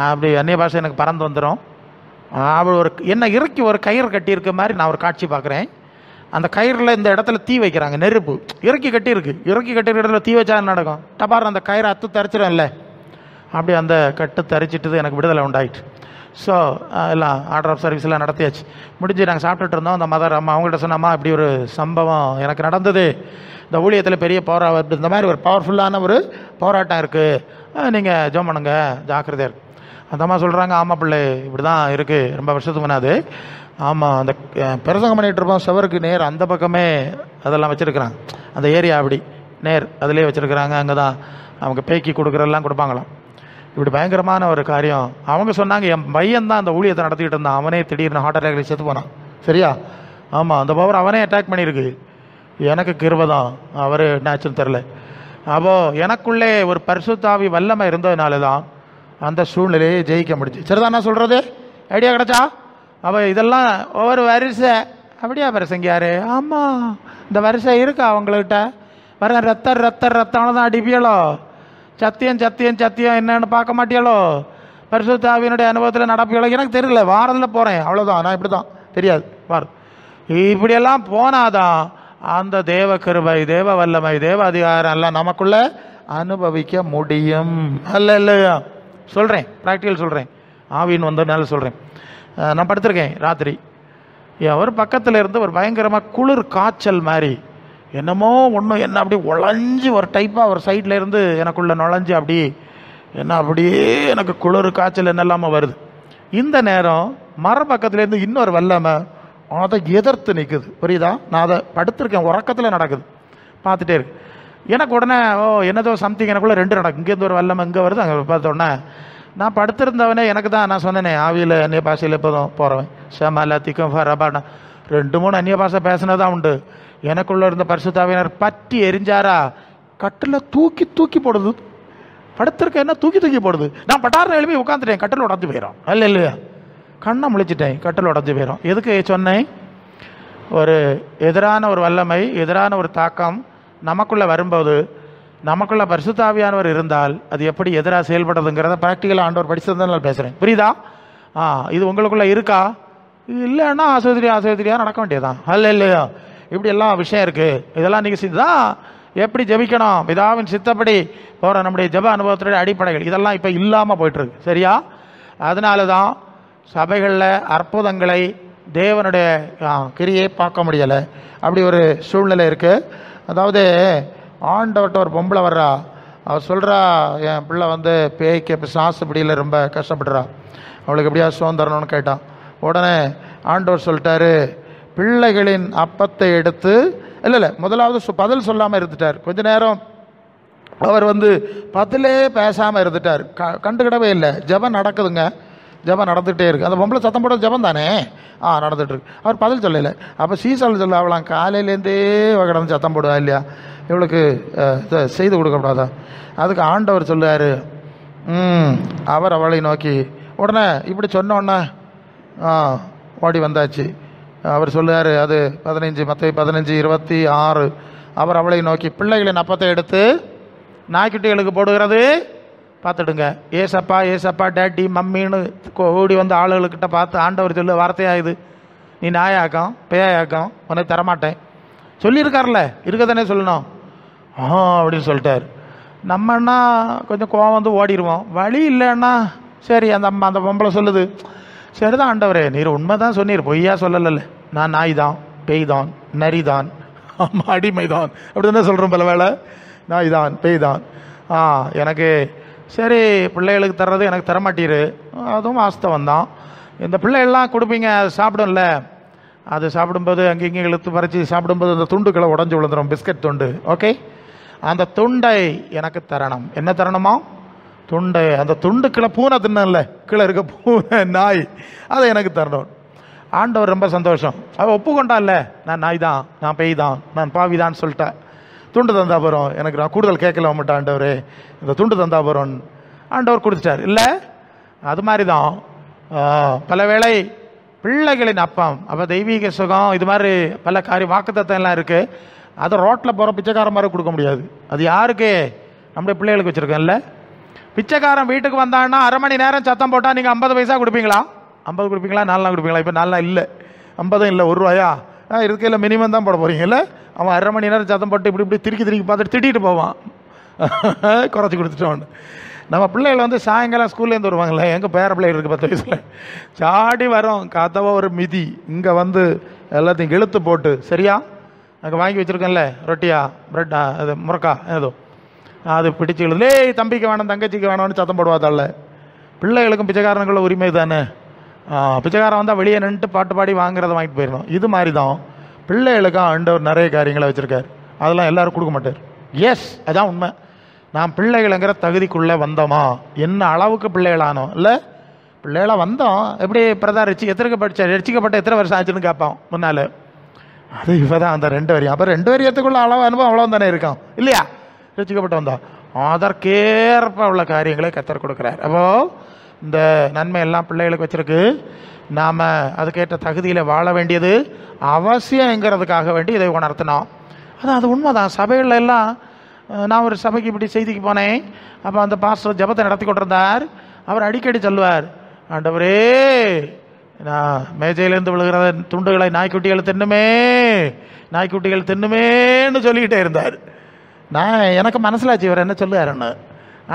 Speaker 1: அப்படி அந்நிய பாஷை எனக்கு பறந்து வந்துடும். அவள் ஒரு என்னை இறக்கி ஒரு கயிறு கட்டியிருக்க மாதிரி நான் ஒரு காட்சி பார்க்குறேன். அந்த கயிறில் இந்த இடத்துல தீ வைக்கிறாங்க, நெருப்பு இறக்கி கட்டியிருக்கு. இறக்கி கட்டியிருக்க இடத்துல தீ வச்சா நடக்கும், டபார் அந்த கயிறை அத்து தரிச்சிடும் இல்லை, அப்படி அந்த கட்டு தரிச்சிட்டு எனக்கு விடுதலை உண்டாயிட்டு. ஸோ எல்லாம் ஆர்டர் ஆஃப் சர்வீஸ் எல்லாம் நடத்தியாச்சு. முடிஞ்சு நாங்கள் சாப்பிட்டுட்டு இருந்தோம். அந்த மதர் அம்மா அவங்கள்ட்ட சொன்னம்மா, இப்படி ஒரு சம்பவம் எனக்கு நடந்தது, இந்த ஊழியத்தில் பெரிய இந்த மாதிரி ஒரு பவர்ஃபுல்லான ஒரு போராட்டம் இருக்குது, நீங்கள் ஜோம் பண்ணுங்க, ஜாக்கிரதையாக இருக்கு. அந்த அம்மா சொல்கிறாங்க, ஆமாம் பிள்ளை இப்படி தான் இருக்குது, ரொம்ப வருஷத்துக்கு முன்னாது. ஆமாம், அந்த பிரசங்கம் பண்ணிகிட்டு இருப்போம், சுவருக்கு நேர் அந்த பக்கமே அதெல்லாம் வச்சுருக்குறாங்க, அந்த ஏரியா அப்படி நேர் அதிலே வச்சுருக்குறாங்க. அங்கே தான் அவங்க பேக்கி கொடுக்குறதெல்லாம் கொடுப்பாங்களாம். இப்படி பயங்கரமான ஒரு காரியம். அவங்க சொன்னாங்க, என் பையன் தான் அந்த ஊழியத்தை நடத்திக்கிட்டு இருந்தான், அவனே திடீர்னு ஹார்ட் அட்டாக்ல செத்து போனான். சரியா? ஆமாம், அந்த பவர் அவனே அட்டாக் பண்ணியிருக்கு. எனக்கு கிருபை தான், அவர் என்னாச்சுன்னு தெரில. அப்போது எனக்குள்ளே ஒரு பரிசுத்தாவி வல்லமை இருந்ததுனால தான் அந்த சூழ்நிலையை ஜெயிக்க முடிச்சு. சரிதான் நான் சொல்கிறது? ஐடியா கிடச்சா? அப்போ இதெல்லாம் ஒவ்வொரு வரிசை அப்படியா பிரசங்கியாரு? ஆமாம், இந்த வரிசை இருக்கா அவங்கள்கிட்ட? பாருங்க, ரத்தம் தான் அடிப்பியலோ, சத்தியம் என்னன்னு பார்க்க மாட்டியாலோ, பரிசுத்தாவியினுடைய அனுபவத்தில் நடப்பியலோ எனக்கு தெரியல, வாரத்தில் போகிறேன் அவ்வளோதான், நான் இப்படி தான் தெரியாது வாரம். இப்படியெல்லாம் போனாதான் அந்த தேவ கிருபை, தேவ வல்லமை, தேவ அதிகாரம் எல்லாம் நமக்குள்ளே அனுபவிக்க முடியும். அல்ல இல்லையா? சொல்கிறேன், ப்ராக்டிக்கல் சொல்கிறேன், ஆவின்னு வந்ததுனால சொல்கிறேன். நான் படுத்திருக்கேன் ராத்திரி, ஒரு பக்கத்தில் இருந்து ஒரு பயங்கரமாக குளிர் காய்ச்சல் மாதிரி என்னமோ ஒன்றும் என்ன அப்படி உழைஞ்சி ஒரு டைப்பாக ஒரு சைடில் இருந்து எனக்குள்ளே நுழைஞ்சி அப்படி என்ன அப்படியே எனக்கு குளிர் காய்ச்சல் என்னெல்லாமல் வருது. இந்த நேரம் மரப்பக்கத்துலேருந்து இன்னொரு வல்லமை அதை எதிர்த்து நிற்குது. புரியுதா? நான் அதை படுத்திருக்கேன், உறக்கத்தில் நடக்குது, பார்த்துட்டே இருக்கு. எனக்கு உடனே என்னதோ சம்திங் எனக்குள்ளே ரெண்டு நடக்கும். இங்கேருந்து ஒரு வல்லமை இங்கே வருது, அங்கே பார்த்தோன்னே நான் படுத்திருந்தவனே எனக்கு தான் நான் சொன்னேனே ஆவியில் அந்நிய பாஷையில் எப்போதும் போகிறவன் ஷமலத்திக்கும் ஃபரபானா 2-3 அந்நிய பாஷை பேசினதான் உண்டு. எனக்குள்ளே இருந்த பரிசுத்தாவினர் பற்றி எரிஞ்சாரா, கட்டில் தூக்கி தூக்கி போடுது. படுத்திருக்க என்ன தூக்கி தூக்கி போடுது. நான் பட்டாரம் எழுப்பி உட்காந்துட்டேன், கட்டில் உடஞ்சி போயிடும். அல்ல இல்லையா? கண்ணை முழிச்சிட்டேன், கட்டில் உடஞ்சி போயிடும். எதுக்கு சொன்னேன்? ஒரு எதிரான ஒரு வல்லமை, எதிரான ஒரு தாக்கம் நமக்குள்ளே வரும்போது, நமக்குள்ள பரிசுத்தாவியானவர் இருந்தால் அது எப்படி எதிராக செயல்படுறதுங்கிறத ப்ராக்டிக்கலாக ஆண்டவர் படிச்சதுதான் நான் பேசுகிறேன். புரியுதா? இது உங்களுக்குள்ளே இருக்கா? இல்லைன்னா ஆசோதரியாக நடக்க வேண்டியதான். அல்ல இல்லையா? இப்படி எல்லாம் விஷயம் இருக்குது. இதெல்லாம் நீங்கள் தான் எப்படி ஜெபிக்கணும், பிதாவின் சித்தப்படி போகிற நம்முடைய ஜெப அனுபவத்துடைய அடிப்படைகள் இதெல்லாம் இப்போ இல்லாமல் போயிட்டுருக்கு. சரியா? அதனால தான் சபைகளில் அற்புதங்களை தேவனுடைய கிரியை பார்க்க முடியலை. அப்படி ஒரு சூழ்நிலை இருக்குது. அதாவது ஆண்டவர்கிட்ட ஒரு பொம்பளை வர்றா, அவள் சொல்கிறா, என் பிள்ளை வந்து பேய்க்கு பிசாசு பிடியில் ரொம்ப கஷ்டப்படுறா, அவளுக்கு எப்படியா சுகம் தரணும்னு கேட்டான். உடனே ஆண்டவர் சொல்லிட்டாரு, பிள்ளைகளின் அப்பத்தை எடுத்து இல்லை முதலாவது பதில் சொல்லாமல் இருந்துட்டார். கொஞ்ச நேரம் அவர் வந்து பதிலே பேசாமல் இருந்துட்டார், கண்டுக்கிடவே இல்லை. ஜெபம் நடக்குதுங்க, ஜெபம் நடந்துகிட்டே இருக்குது. அந்த பொம்பளை சத்தம் போட ஜெபம் தானே நடந்துகிட்ருக்கு. அவர் பதில் சொல்லலை. அப்போ சீசால் சொல்ல அவளாம் காலையிலேருந்தே கிடந்து சத்தம் போடுவா இல்லையா, இவளுக்கு செய்து கொடுக்கப்படாதா? அதுக்கு ஆண்டவர் சொல்லுவார், அவர் அவளை நோக்கி உடனே இப்படி சொன்னோன்னே ஓடி வந்தாச்சு. அவர் சொல்லுவார், அது 15 மத்தேயு 15:26. அவர் அவளை நோக்கி பிள்ளைகளின் அப்பத்தை எடுத்து நாய்க்குட்டிகளுக்கு போடுகிறது பார்த்துடுங்க. ஏசப்பா ஏசப்பா டேட்டி மம்மின்னு ஓடி வந்து ஆளுகளுக்கிட்ட பார்த்து ஆண்டவர் சொல்லு வார்த்தையாகுது, நீ நாயாக்கம் பேயாக்கம் உனக்கு தரமாட்டேன் சொல்லியிருக்கார்ல, இருக்க தானே சொல்லணும் அப்படின்னு சொல்லிட்டார். நம்மன்னா கொஞ்சம் கோவம் வந்து ஓடிடுவோம். வழி இல்லைன்னா சரி, அந்த பொம்பளை சொல்லுது, சரிதான் ஆண்டவரே நீர் உண்மை தான் சொன்னீர், பொய்யா சொல்லலை, நான் நாய் தான், பேய் தான், நரி தான், அடிமை தான் அப்படி தானே சொல்கிறோம். பல வேலை நாய் தான், பேய் தான், எனக்கு சரி பிள்ளைகளுக்கு தர்றது எனக்கு தரமாட்டீரு, அதுவும் வாஸ்தவம் தான். இந்த பிள்ளைகள்லாம் கொடுப்பீங்க, அது சாப்பிடும்ல, அது சாப்பிடும்போது அங்கே இங்கே இழுத்து பறித்து சாப்பிடும்போது அந்த துண்டுக்களை உடஞ்சி விழுந்துடும், பிஸ்கட் துண்டு. ஓகே, அந்த துண்டை எனக்கு தரணும். என்ன தரணுமா? துண்டை. அந்த துண்டுக்களை பூனை தின்னல, கீழே இருக்க பூனை நாய், அதை எனக்கு தரணும். ஆண்டவர் ரொம்ப சந்தோஷம். அவள் ஒப்புக்கொண்டான்ல, நான் நாய் தான், நான் பேய் தான், நான் பாவிதான்னு சொல்லிட்டேன். துண்டு தந்தா போகிறோம், எனக்கு நான் கூடுதல் கேட்கல மாட்டேன் ஆண்டவர், இந்த துண்டு தந்தா போகிறோம் ஆண்டவர் கொடுத்துட்டார். இல்லை அது மாதிரி தான் பல வேளை பிள்ளைகளின் அப்பம், அப்போ தெய்வீக சுகம், இது மாதிரி பல வாக்குத்தத்தம் எல்லாம் இருக்குது. அதை ரோட்டில் போகிற பிச்சைக்காரன் மாதிரி கொடுக்க முடியாது. அது யாருக்கு? நம்முடைய பிள்ளைகளுக்கு வச்சுருக்கோம்ல. பிச்சைக்காரன் வீட்டுக்கு வந்தான்னா 1/2 மணி நேரம் சத்தம் போட்டால் நீங்கள் 50 பைசா கொடுப்பீங்களா? 50 கொடுப்பீங்களா? 4 கொடுப்பீங்களா? இப்போ 4 இல்லை, 50 இல்லை, 1 ரூபாயா இருக்கையில் மினிமம் தான் போட போகிறீங்கல்ல. அவன் 1/2 மணி நேரம் சத்தம் போட்டு இப்படி திருக்கி பார்த்துட்டு திட்டிகிட்டு போவான், குறைச்சி கொடுத்துட்டோன்னு. நம்ம பிள்ளைகள் வந்து சாயங்காலம் ஸ்கூல்லேருந்து வருவாங்களே, எங்கள் பேர பிள்ளைகள் இருக்குது 10 வயசில், சாடி வரோம், காத்தவா ஒரு மிதி இங்கே வந்து எல்லாத்தையும் இழுத்து போட்டு, சரியா அங்கே வாங்கி வச்சுருக்கேன்ல ரொட்டியா ப்ரெட்டா அது முறக்கா ஏதோ அது பிடிச்சி எழுதுலே தம்பிக்கு வேணும் தங்கச்சிக்கு வேணும்னு சத்தம் போடுவாதால. பிள்ளைகளுக்கும் பிச்சைக்காரனுக்குள்ள உரிமை தானே. பிச்சைக்காரன் வந்தால் வெளியே நின்றுட்டு பாட்டு பாடி வாங்குறத வாங்கிட்டு போயிடணும். இது மாதிரி தான் பிள்ளைகளுக்கும் ஆண்டவர் நிறைய காரியங்களை வச்சுருக்கார். அதெல்லாம் எல்லோரும் கொடுக்க மாட்டார். எஸ், அதான் உண்மை. நாம் பிள்ளைகளுங்கிற தகுதிக்குள்ளே வந்தோமா, என்ன அளவுக்கு பிள்ளைகளானோம் இல்லை, பிள்ளைகளாக வந்தோம். எப்படி பிரதா ரசிக்கப்பட்ட எத்தனை வருஷம் ஆச்சுன்னு கேட்பான் முன்னால். அது இப்போ தான் அந்த 2 வரியும். அப்போ 2 வரியத்துக்குள்ள அளவு அனுபவம் அவ்வளோ தானே இருக்கும் இல்லையா? ரசிக்கப்பட்டு வந்தோம். அதற்கேற்ப உள்ள காரியங்களை கத்தர் கொடுக்குறார். அப்போது இந்த நன்மை எல்லாம் பிள்ளைகளுக்கு வச்சுருக்கு. நாம் அதுக்கேற்ற தகுதியில் வாழ வேண்டியது அவசியங்கிறதுக்காக வேண்டி இதை உணர்த்தினோம். அது உண்மைதான். சபைகளில் எல்லாம் நான் ஒரு சபைக்கு இப்படி செய்திக்கு போனேன். அப்போ அந்த பாஸ்டர் ஜபத்தை நடத்தி கொண்டிருந்தார். அவர் அடிக்கடி சொல்லுவார், ஆண்டவரே நான் மேஜையிலேருந்து விழுகிற துண்டுகளை நாய்க்குட்டிகள் தின்னுமேன்னு சொல்லிக்கிட்டே இருந்தார். எனக்கு மனசிலாச்சு இவர் என்ன சொல்லுவாருன்னு.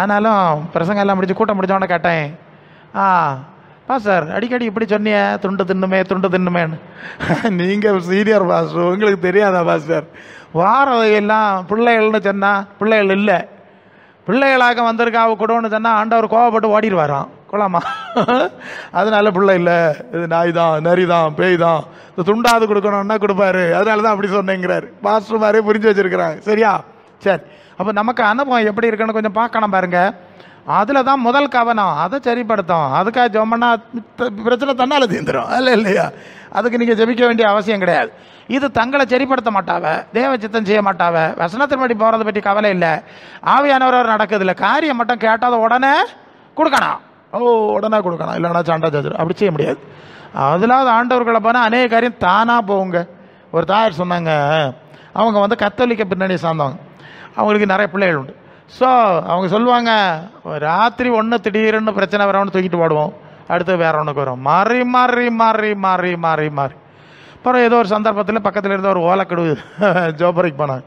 Speaker 1: ஆனாலும் பிரசங்கம் எல்லாம் முடிச்சு கூட்டம் முடிச்சோன்னே கேட்டேன், பாஸ்டர் அடிக்கடி இப்படி சொன்னிய துண்டு தின்னுமேன்னு. நீங்கள் சீனியர் பாஸ்டர், உங்களுக்கு தெரியாதா பாஸ்டர்? வாரதையெல்லாம் பிள்ளைகள்னு சொன்னால் பிள்ளைகள் இல்லை, பிள்ளைகளாக வந்திருக்கா அவ கூடன்னு சொன்னால் ஆண்டவர் கோவப்பட்டு ஓடிடுவாராம் கொள்ளாமா. அதனால பிள்ளை இல்லை, இது நாய் தான், நரி தான், பேய் தான், இந்த துண்டாவது கொடுக்கணும்னா கொடுப்பாரு, அதனால தான் அப்படி சொன்னேங்கிறாரு. பாஸ்டர் மாதிரியே புரிஞ்சு வச்சிருக்கிறாங்க. சரியா? சரி, அப்போ நமக்கு அனுபவம் எப்படி இருக்குன்னு கொஞ்சம் பார்க்கணும் பாருங்க. அதில் தான் முதல் கவனம், அதை சரிப்படுத்தும். அதுக்காக ஜெபம்னா பிரச்சனை தன்னால் தீர்ந்துடும், அல்ல இல்லையா? அதுக்கு நீங்கள் ஜெபிக்க வேண்டிய அவசியம் கிடையாது. இது தங்களை சரிப்படுத்த மாட்டாவ, தேவ சித்தம் செய்ய மாட்டாவ, வசனத்தின்படி போகிறத பற்றி கவலை இல்லை, ஆவியானவர் நடக்குதில்லை, காரியம் மட்டும் கேட்டாத உடனே கொடுக்கணும். உடனே கொடுக்கணும், இல்லைன்னா சண்டை ஜாஜர் அப்படி செய்ய முடியாது. அதிலாவது ஆண்டவர்களை போனால் அநேக காரியம் தானாக போகுங்க. ஒரு தாயார் சொன்னாங்க, அவங்க கத்தோலிக்க பின்னணி சார்ந்தவங்க, அவங்களுக்கு நிறைய பிள்ளைகள் உண்டு. ஸோ அவங்க சொல்லுவாங்க, ராத்திரி ஒன்று திடீர்னு பிரச்சனை வரவொன்னு தூக்கிட்டு போடுவோம், அடுத்து வேற ஒன்றுக்கு வரும், மாறி மாறி மாறி மாறி மாறி மாறி. அப்புறம் ஏதோ ஒரு சந்தர்ப்பத்தில் பக்கத்தில் இருந்த ஒரு ஓலைக்கடு ஜோபரைக்கு போனாங்க.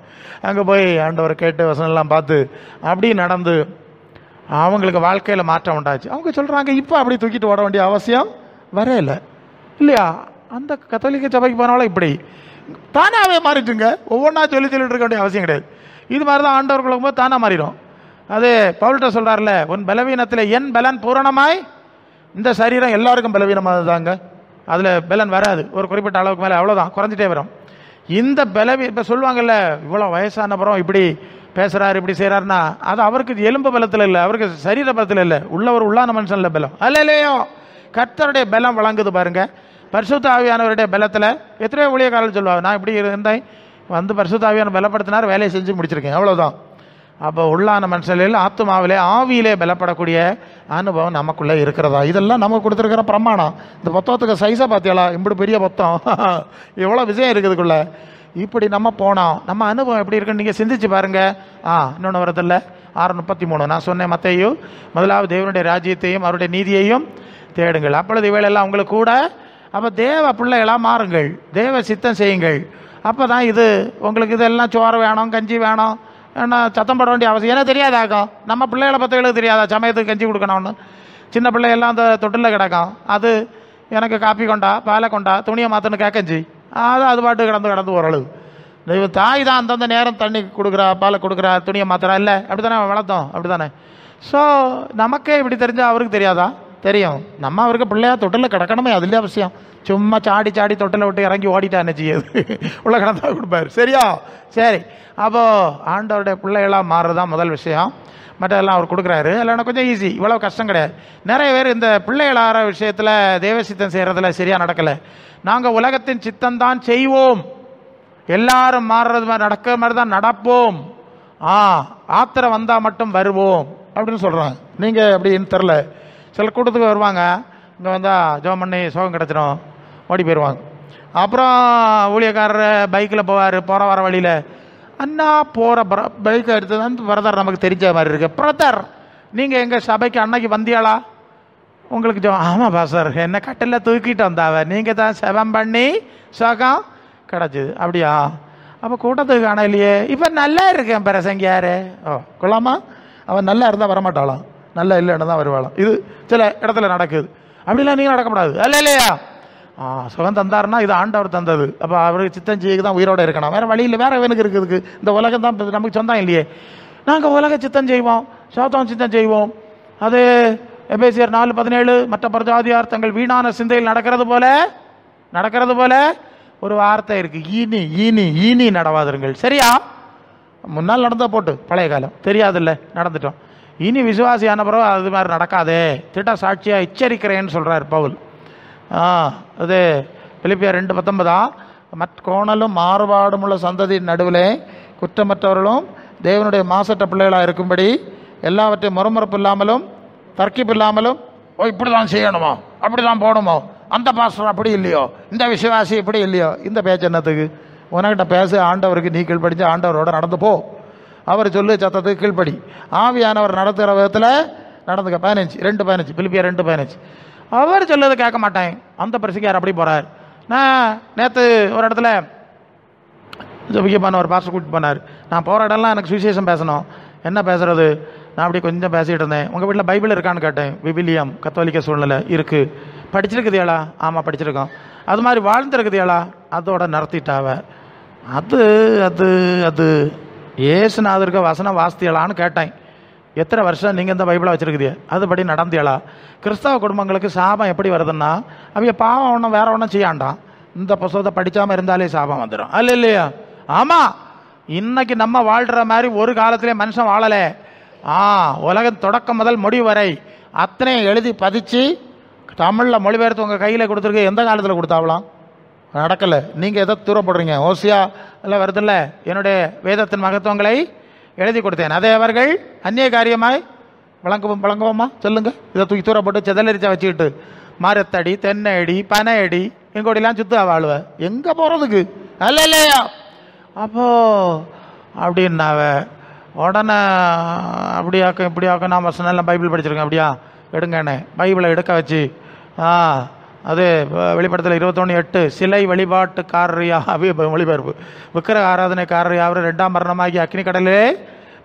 Speaker 1: அங்கே போய் ஆண்டவரை கேட்டு வசனம்லாம் பார்த்து அப்படி நடந்து அவங்களுக்கு வாழ்க்கையில் மாற்றம் உண்டாச்சு. அவங்க சொல்கிறாங்க, இப்போ அப்படி தூக்கிட்டு ஓட வேண்டிய அவசியம் வரையில இல்லையா? அந்த கத்தோலிக்க சபைக்கு போனாலும் இப்படி தானாகவே மாறிட்டுங்க. ஒவ்வொன்றா சொல்லிட்டு இருக்க வேண்டிய அவசியம் கிடையாது. இது மாதிரி தான் ஆண்டவர்களுக்கும் போது தானாக மாறிடும். அது பவுல்கிட்ட சொல்கிறார்ல, உன் பலவீனத்தில் என் பலன் பூரணமாய். இந்த சரீரம் எல்லாருக்கும் பலவீனமாக தாங்க, அதில் பலன் வராது ஒரு குறிப்பிட்ட அளவுக்கு மேலே, அவ்வளோதான், குறைஞ்சிட்டே வரும். இந்த இப்போ சொல்லுவாங்கல்ல, இவ்வளோ வயசானப்புறம் இப்படி பேசுகிறாரு இப்படி செய்கிறாருன்னா அது அவருக்கு எலும்பு பலத்தில் இல்லை, அவருக்கு சரீர பலத்தில் இல்லை, உள்ளவர் உள்ளான மனுஷன்ல பலம் அல்ல இல்லையோ. கர்த்தருடைய பலம் வழங்குது பாருங்க. பரிசுத்த ஆவியானவருடைய பலத்தில் எத்தனையோ ஊழியக்காரர்கள் சொல்லுவாங்க, நான் இப்படி இருந்தேன் பரிசுத்த ஆவியான பலப்படுத்தினார், வேலையை செஞ்சு முடிச்சிருக்கேன், அவ்வளோதான். அப்போ உள்ளான மனுஷனில் ஆத்துமாவிலே ஆவியிலே பலப்படக்கூடிய அனுபவம் நமக்குள்ளே இருக்கிறதா? இதெல்லாம் நமக்கு கொடுத்துருக்கிற பிரமாணம். இந்த புத்தகத்துக்கு சைஸாக பார்த்தியாளா, இப்படி பெரிய புத்தகம், எவ்வளோ விஷயம் இருக்குதுக்குள்ள. இப்படி நம்ம போனோம், நம்ம அனுபவம் எப்படி இருக்குன்னு நீங்கள் சிந்திச்சு பாருங்கள். இன்னொன்று வரதில்லை, 6:33 நான் சொன்னேன், மத்தேயு முதலாவது தேவனுடைய ராஜ்யத்தையும் அவருடைய நீதியையும் தேடுங்கள், அப்பொழுது இவையெல்லாம் உங்களுக்கு கூட. அப்போ தேவ பிள்ளைகளாக மாறுங்கள், தேவ சித்தம் செய்யுங்கள். அப்போ தான் இது உங்களுக்கு இதெல்லாம் சோறு வேணும், கஞ்சி வேணும், ஏன்னா சத்தம் போட வேண்டிய அவசியம். ஏன்னா தெரியாதாக்கும், நம்ம பிள்ளைகளை பற்றவங்களுக்கு தெரியாதா சமயத்துக்கு கஞ்சி கொடுக்கணும்னு? சின்ன பிள்ளைகள்லாம் அந்த தொட்டில் கிடக்கும், அது எனக்கு காப்பி கொண்டா பாலை கொண்டா துணியை மாற்றணும் கேட்கஞ்சி, அது பாட்டு கடந்து ஓரளவு. தாய் தான் அந்தந்த நேரம் தண்ணி கொடுக்குறா, பாலை கொடுக்குறா, துணியை மாத்திரா, இல்லை அப்படி தானே வளர்த்தோம், அப்படி தானே. ஸோ நமக்கே இப்படி தெரிஞ்சால் அவருக்கு தெரியாதா? தெரியும். நம்ம அவருக்கு பிள்ளையா தொட்டில் கிடக்கணுமே, அதுலேயே அவசியம். சும்மா சாடி தொட்டில் விட்டு இறங்கி ஓடிட்டா என்ன செய்யுது, உள்ள கிடந்தா கொடுப்பாரு. சரியா? சரி, அப்போது ஆண்டவருடைய பிள்ளைகளாக மாறுறதான் முதல் விஷயம். மற்றதெல்லாம் அவர் கொடுக்குறாரு, இல்லைன்னா கொஞ்சம் ஈஸி, இவ்வளோ கஷ்டம் கிடையாது. நிறைய பேர் இந்த பிள்ளைகள் ஆகிற விஷயத்தில் தேவ சித்தம் செய்கிறதுல சரியாக நடக்கலை. நாங்கள் உலகத்தின் சித்தம்தான் செய்வோம், எல்லாரும் மாறுறது மாதிரி நடக்கிற மாதிரி தான் நடப்போம், ஆத்திரம் வந்தால் மட்டும் வருவோம் அப்படின்னு சொல்கிறாங்க. நீங்கள் அப்படின்னு தெரில, சில கூட்டத்துக்கு வருவாங்க, இங்கே வந்தால் ஜெபம் பண்ணி சோகம் கிடச்சிடும், ஓடி போயிடுவாங்க. அப்புறம் ஊழியக்காரர் பைக்கில் போவார், போகிற வர வழியில், அண்ணா போகிற பைக்கை எடுத்து தான் பிரதர் நமக்கு தெரிஞ்ச மாதிரி இருக்கு, பிரதர் நீங்கள் எங்கள் சபைக்கு அன்னைக்கு வந்தியாளா? உங்களுக்கு ஜெபம், ஆமாம் பாஸ்டர் என்ன கட்டில் தூக்கிட்டு வந்தாவ, நீங்கள் தான் செபம் பண்ணி சோகம் கிடச்சிது. அப்படியா? அப்போ கூட்டத்துக்கு காண இல்லையே, இப்போ நல்லா இருக்கேன் பிரசங்கியார். கொள்ளாமா, அவன் நல்லா இருந்தால் வரமாட்டாளாம், நல்லா இல்லைன்னு தான் வருவாளாம். இது சில இடத்துல நடக்குது. அப்படிலாம் நீங்கள் நடக்கப்படாது, அல்ல இல்லையா? சுகம் தந்தாருன்னா இது ஆண்டவர் தந்தது, அப்போ அவருக்கு சித்தம் செய்ய தான் உயிரோடு இருக்கணும், வேறு வழியில் வேறு வேணுக்கு இருக்குதுக்கு. இந்த உலகம் தான் நமக்கு சொந்தம் இல்லையே, நாங்கள் உலக சித்தம் செய்வோம், சோத்தம் சித்தம் செய்வோம். அது எபேசியர் 4:17 மற்ற பிரஜாதியார் தங்கள் வீணான சிந்தையில் நடக்கிறது போல ஒரு வார்த்தை இருக்கு, ஈனி நடவாதிருங்கள். சரியா? முன்னால் நடந்தால் போட்டு பழைய காலம் தெரியாதில்ல, நடந்துட்டோம். இனி விசுவாசியான பிறகு அது மாதிரி நடக்காதே, திட்ட சாட்சியாக எச்சரிக்கிறேன்னு சொல்கிறார் பவுல். அது பிலிப்பியர் 2:19 கோணலும் மாறுபாடும் உள்ள சந்ததியின் நடுவிலே குற்றமற்றவர்களும் தேவனுடைய மாசற்ற பிள்ளைகளாக இருக்கும்படி எல்லாவற்றையும் முறமுறப்பு இல்லாமலும் தர்க்கிப்பு இல்லாமலும், இப்படி தான் செய்யணுமோ, அப்படி தான் போகணுமோ, அந்த பாஸ்டர் அப்படி இல்லையோ, இந்த விசுவாசி இப்படி இல்லையோ, இந்த பேச்சு என்னத்துக்கு? உனக்கிட்ட பேசு, ஆண்டவருக்கு நீ கீழ்ப்படிச்சு ஆண்டவரோட நடந்து போ, அவர் சொல்லு சத்தத்துக்கு கீழ்ப்படி, ஆவியானவர் நடத்துகிற விதத்தில் நடந்துக்க. 2:15 பிலிப்பியர் 2:15 அவர் சொல்லது கேட்க மாட்டேன், அந்த பிரசிக்கார் அப்படி போகிறார். நான் நேற்று ஒரு இடத்துல ஜபிக்கப்பான ஒரு பாஸ்டர் கூட்டிட்டு போனார். நான் போகிற இடம்லாம் எனக்கு சுவிசேஷம் பேசணும். என்ன பேசுறது? நான் அப்படி கொஞ்சம் பேசிகிட்டு இருந்தேன். உங்கள் வீட்டில் பைபிள் இருக்கான்னு கேட்டேன். விவிலியம் கத்தோலிக்க சூழ்நிலை இருக்குது. படிச்சிருக்குதியாளா? ஆமாம் படிச்சிருக்கோம். அது மாதிரி வாழ்ந்துருக்குதியாளா? அதோட நடத்திட்டாவ. அது அது அது ஏசுநாதருக்கு வசனம் வாசித்தியலான்னு கேட்டேன். எத்தனை வருஷம் நீங்கள் இந்த பைபிளை வச்சுருக்குதிய? அதுபடி நடந்தியலா? கிறிஸ்தவ குடும்பங்களுக்கு சாபம் எப்படி வருதுன்னா, அவங்க பாவம் ஒன்றும் வேற ஒன்றும் செய்யாண்டான், இந்த புத்தகத்தை படிக்காமல் இருந்தாலே சாபம் வந்துடும். அல்ல இல்லையா? ஆமாம். இன்னைக்கு நம்ம வாழ்கிற மாதிரி ஒரு காலத்திலே மனுஷன் வாழலை. உலகம் தொடக்கம் முதல் முடிவு வரை அத்தனையும் எழுதி பதிச்சு தமிழில் மொழிபெயர்த்து உங்கள் கையில் கொடுத்துருக்கு. எந்த காலத்தில் கொடுத்தாவலாம்? நடக்கலை. நீங்கள் எதை தூரப்படுறீங்க? ஓசியா இல்லை வருதில்ல, என்னுடைய வேதத்தின் மகத்துவங்களை எழுதி கொடுத்தேன், அதை அவர்கள் அந்நிய காரியமாய் வழங்குவோமா? சொல்லுங்க. இதை தூக்கி தூரப்பட்டு செதலரிச்சா வச்சுக்கிட்டு மரத்தடி, தென்னடி, பனையடி எங்கோடிலாம் சுத்து வாழுவ. எங்கே போகிறதுக்கு? அல்ல இல்லையா? அப்போ அப்படின்னாவ உடனே அப்படியாக்க இப்படியாக்க நான் வசனெல்லாம் பைபிள் படிச்சிருக்கேன். அப்படியா எடுங்கண்ணே. பைபிளை எடுக்க வச்சு அது வெளிப்படத்தில் 21:8 சிலை வழிபாட்டுக்காரரியாவே மொழிபெயர்ப்பு விக்கிரக ஆராதனைக்காரர் யாரும் 2ஆம் மரணமாகி அக்னி கடலே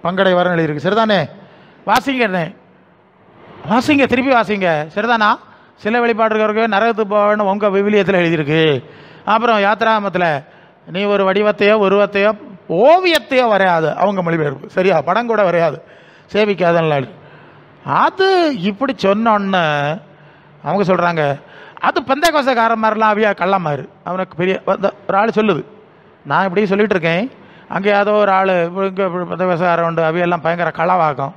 Speaker 1: பங்கடைவார்னு எழுதியிருக்கு. சரிதானே? வாசிங்கண்ணே, வாசிங்க, திருப்பி வாசிங்க. சரிதானா? சிலை வழிபாட்டுக்காரருக்கு நரகத்துக்கு போகணும் உங்கள் விவிலியத்தில் எழுதியிருக்கு. அப்புறம் யாத்திராமத்தில் நீ ஒரு வடிவத்தையோ உருவத்தையோ ஓவியத்தையோ வரையாது, அவங்க மொழிபெயர்ப்பு. சரியா? படம் கூட வரையாது, சேவிக்காதனால. அது இப்படி சொன்னோன்னு அவங்க சொல்கிறாங்க, அது பெந்தேகோஸ்தேக்காரன் மாதிரிலாம் அவியா கள்ளமாரு. அவனுக்கு பெரிய ஒரு ஆள் சொல்லுது, நான் இப்படி சொல்லிட்டு இருக்கேன், அங்கே ஏதோ ஒரு ஆள் இங்கே பெந்தேகோஸ்தேக்காரன் உண்டு, அவியெல்லாம் பயங்கர களவாக்கம்.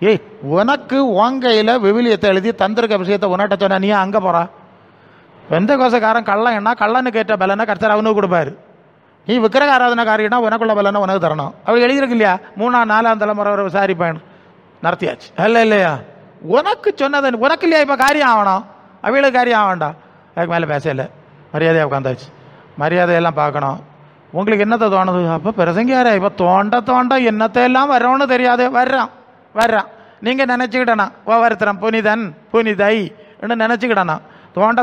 Speaker 1: ஏய், உனக்கு உங்கையில் விவிலியத்தை எழுதி தந்திருக்க விஷயத்தை உன்னிட்ட சொன்ன, நீ அங்கே போகிறா? பெந்தேகோஸ்தேக்காரன் கள்ளம் என்ன? கள்ளனுக்கு ஏற்ற பலனை கர்த்தர் அவனுக்கு கொடுப்பாரு. நீ விக்கிரக ஆராதனைக்காரினா உனக்குள்ள பலனை உனக்கு தரணும். அவர் எழுதியிருக்கு இல்லையா? 3ஆம் 4ஆம் தலைமுறை ஒரு விசாரிப்பேன் நடத்தியாச்சு. அல்ல இல்லையா? உனக்கு சொன்னது உனக்கு இல்லையா? இப்போ காரியம் ஆகணும், அவைகளுக்கு காரியம் ஆகண்டா. அதுக்கு மேலே பேசலை, மரியாதையாக உட்காந்தாச்சு. மரியாதையெல்லாம் பார்க்கணும். உங்களுக்கு என்னத்தை தோணுது? அப்போ பிரசங்கியாரே இப்போ தோண்ட என்னத்தையெல்லாம் வரோன்னு தெரியாது, வர்றான். நீங்கள் நினச்சிக்கிட்டனா ஒவ்வொருத்தரம் புனிதன் புனிதை இன்னும் நினச்சிக்கிட்டனா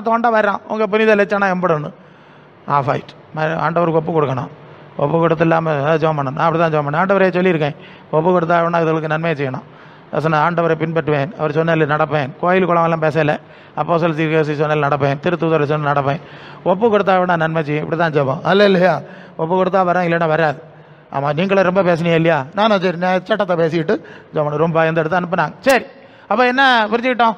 Speaker 1: தோண்ட வர்றான். உங்கள் புனித லட்சணம் எம்பிடணும். ஆஃப் ஆயிட்டு ஆண்டவருக்கு ஒப்பு கொடுக்கணும். ஒப்பு கொடுத்து இல்லாமல் ஜோம் பண்ணணும். நான் அப்படி தான் ஜோம் பண்ணேன். ஆண்டவரே சொல்லியிருக்கேன், ஒப்பு கொடுத்தா இதுகளுக்கு நன்மையை செய்யணும். சொன்ன ஆண்டவரை பின்பற்றுவேன், அவர் சொன்னால் நடப்பேன். கோயில் குளமெல்லாம் பேசலை. அப்போஸ்தலர் தீர்க்கதரிசி சொன்னால் நடப்பேன், திருத்தூதர் சொன்னால் நடப்பேன். ஒப்பு கொடுத்தா வேணா நன்மை செய்யும். இப்படி தான் ஜெபம். அல்ல இல்லையா? ஒப்பு கொடுத்தா வரேன், இல்லைன்னா வராது. ஆமாம், நீங்களும் ரொம்ப பேசினீங்க இல்லையா? நானும் சரி, நான் சட்டத்தை பேசிக்கிட்டு ஜெபம் ரொம்ப எந்த எடுத்து அனுப்புனாங்க. சரி, அப்போ என்ன புரிஞ்சுக்கிட்டோம்?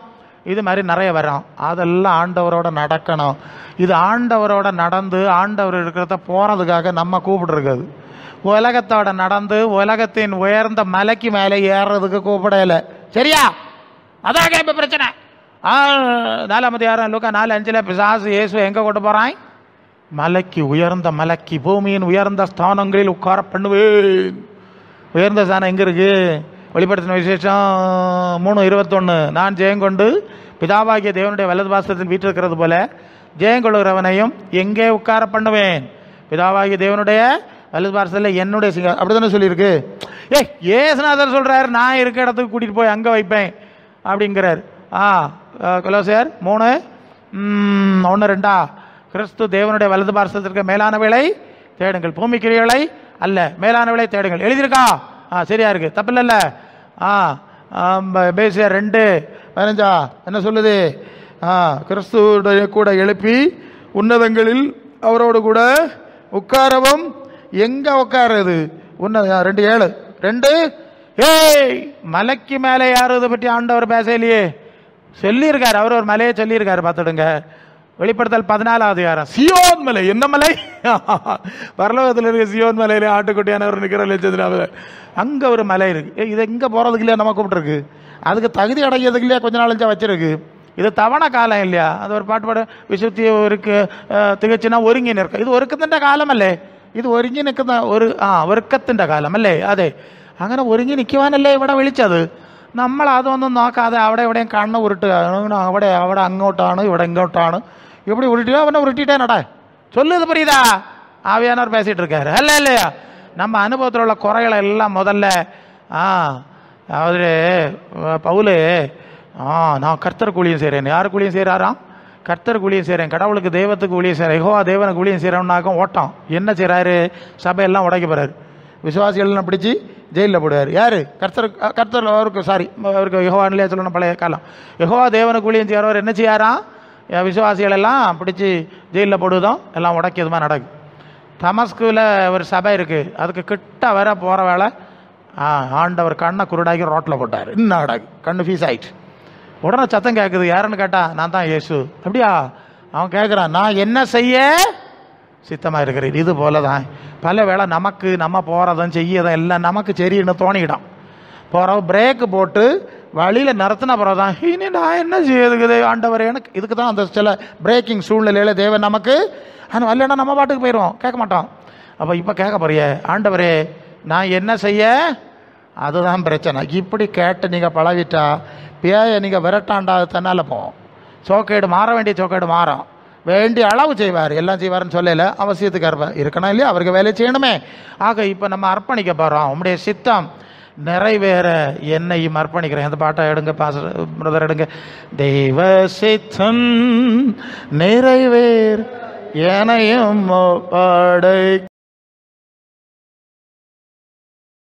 Speaker 1: இது மாதிரி நிறைய வரோம். அதெல்லாம் ஆண்டவரோட நடக்கணும். இது ஆண்டவரோட நடந்து ஆண்டவர் இருக்கிறத போகிறதுக்காக நம்ம கூப்பிட்டுருக்குது. உலகத்தோட நடந்து உலகத்தின் உயர்ந்த மலைக்கு மேலே ஏறுறதுக்கு கூப்பிடல. சரியா? அதாக இப்போ பிரச்சனை. 4ஆம் அதிகாரம் லூக்கா 4:5 பிசாசு இயேசுவை எங்கே கொண்டு போகிறான்? மலைக்கு, உயர்ந்த மலைக்கு, பூமியின் உயர்ந்த ஸ்தானங்களில் உட்கார பண்ணுவேன். உயர்ந்த ஸ்தானம் எங்கே இருக்கு? வெளிப்படுத்தின விசேஷம் 3:21 நான் ஜெயங்கொண்டு பிதாவாகிய தேவனுடைய வலது பாசத்தில் வீற்றிருக்கிறது போல ஜெயங்கொள்கிறவனையும் எங்கே உட்கார பண்ணுவேன்? பிதாவாகிய தேவனுடைய வலது பாசத்தில் என்னுடைய சிங்கம். அப்படி தானே சொல்லியிருக்கு. ஏசுநாதர் சொல்கிறார், நான் இருக்க இடத்துக்கு கூட்டிகிட்டு போய் அங்கே வைப்பேன் அப்படிங்கிறார். கொலோசியர் 3:1-2 கிறிஸ்து தேவனுடைய வலது பாரசத்திற்கு மேலானவளை தேடுங்கள், பூமிக்கிரியலை அல்ல மேலானவளை தேடுங்கள் எழுதியிருக்கா? சரியா இருக்கு, தப்பில்ல. பேசியர் 2:15 என்ன சொல்லுது? கிறிஸ்துடைய கூட எழுப்பி உன்னதங்களில் அவரோடு கூட உட்காரவும். எங்க உட்காருது? 2:7 மலைக்கு மேலே யாரும் இதை பற்றி ஆண்டவர் பேசலையே. சொல்லியிருக்காரு, அவர் ஒரு மலையை சொல்லியிருக்காரு, பார்த்துடுங்க. வெளிப்படுத்தல் 14ஆம் அதிகாரம். சியோன் மலை. என்ன மலை? பரலோகத்தில் இருக்க சியோன் மலையில ஆட்டுக்குட்டியானவர் நிற்கிற லட்சத்தினால அங்கே ஒரு மலை இருக்கு. இது எங்கே போகிறதுக்கு இல்லையா? நம்ம கூப்பிட்டுருக்கு. அதுக்கு தகுதி அடைகிறதுக்கு இல்லையா? கொஞ்ச நாள் வச்சிருக்கு. இது தவண காலம் இல்லையா? அது ஒரு பாட்டுப்பாடு விசுத்தி இருக்கு, திகச்சுன்னா ஒருங்கி நிற்க. இது ഒരുക്കത്തിൻ്റെ കാലമല്ലേ? ഇത് ഒരുങ്ങി നിൽക്കുന്ന ഒരുക്കത്തിൻ്റെ കാലമല്ലേ? അതെ, അങ്ങനെ ഒരുങ്ങി നിൽക്കുവാനല്ലേ ഇവിടെ വിളിച്ചത്. നമ്മൾ അതൊന്നും നോക്കാതെ അവിടെ എവിടെയും കണ്ണ് ഉരുട്ടുക. അവിടെ അങ്ങോട്ടാണ്, ഇവിടെ ഇങ്ങോട്ടാണ്, இப்படி உருட்டினா அவனை உருட்டிட்டேனடா சொல்லுது, புரியுதா? ஆவியானவர் பேசிட்டு இருக்காரு. அல்ல இல்லையா? நம்ம அனுபவத்தில் உள்ள குறைகளை எல்லாம் முதல்ல அவரு பவுலு நான் கர்த்தர் கூலியும் செய்கிறேன். யார் கூலியும் செய்கிறாராம்? கர்த்தருக்கு ஊழியம் செய்கிறேன், கடவுளுக்கு தெய்வத்துக்கு ஊழியம் செய்கிறேன், யெகோவா தேவனுக்கு ஊழியம் செய்கிறவனாக்கும் ஓட்டம். என்ன செய்கிறாரு? சபையெல்லாம் உடைக்க போகிறாரு, விசுவாசிகள்லாம் பிடிச்சி ஜெயிலில் போடுவார். யார்? கர்த்தர் அவருக்கு யெகோவான்லேயே சொல்லணும். பழைய காலம் யெகோவா தேவனுக்கு ஊழியம் செய்கிறவர் என்ன செய்யாராம்? விசுவாசிகளெல்லாம் பிடிச்சி ஜெயிலில் போடுவதும் எல்லாம் உடைக்கிறதுமா நடக்கும். தமஸ்குவில் ஒரு சபை இருக்குது, அதுக்கு கிட்ட வர போகிற வேலை ஆண்டவர் கண்ணை குருடாக்கி ரோட்டில் போட்டார். இன்னும் அடாக்கு கண்ணு ஃபீஸ் ஆயிடுச்சு. உடனே சத்தம் கேட்குது. யாருன்னு கேட்டால் நான் தான் இயேசு. அப்படியா? அவன் கேட்குறான், நான் என்ன செய்ய சித்தமாக இருக்கிறேன். இது போல தான் பல வேளை நமக்கு நம்ம போகிறதும் செய்யதும் எல்லாம் நமக்கு சரின்னு தோணிக்கிடும். போகிறோம் பிரேக்கு போட்டு வழியில் நிறுத்தின பிறகு தான் இனி நான் என்ன செய்யுது ஆண்டவர் எனக்கு. இதுக்கு தான் அந்த சில பிரேக்கிங் சூழ்நிலையில் தேவன் நமக்கு ஆனால் வரலன்னா நம்ம பாட்டுக்கு போயிடுவோம், கேட்க மாட்டோம். அப்போ இப்போ கேட்க போறிய, ஆண்டவரே நான் என்ன செய்ய? அதுதான் பிரச்சனை. இப்படி கேட்டு நீங்கள் பழகிட்டா பேயை நீங்கள் விரட்டாண்டா தன்னால் போவோம். சோக்கேடு மாற வேண்டிய சோக்கேடு மாறும், வேண்டிய அளவு செய்வார், எல்லாம் செய்வார்னு சொல்லல, அவசியத்துக்கு இருக்கணும் இல்லையா, அவருக்கு வேலை செய்யணுமே. ஆக இப்போ நம்ம அர்ப்பணிக்க போகிறோம். உங்களுடைய சித்தம் நிறைவேற என்னையும் அர்ப்பணிக்கிறேன். அந்த பாட்டை எடுங்க, பிரதர் எடுங்க. தெய்வ சித்தம் நிறைவேற என்னையும் படைக்கிறேன்,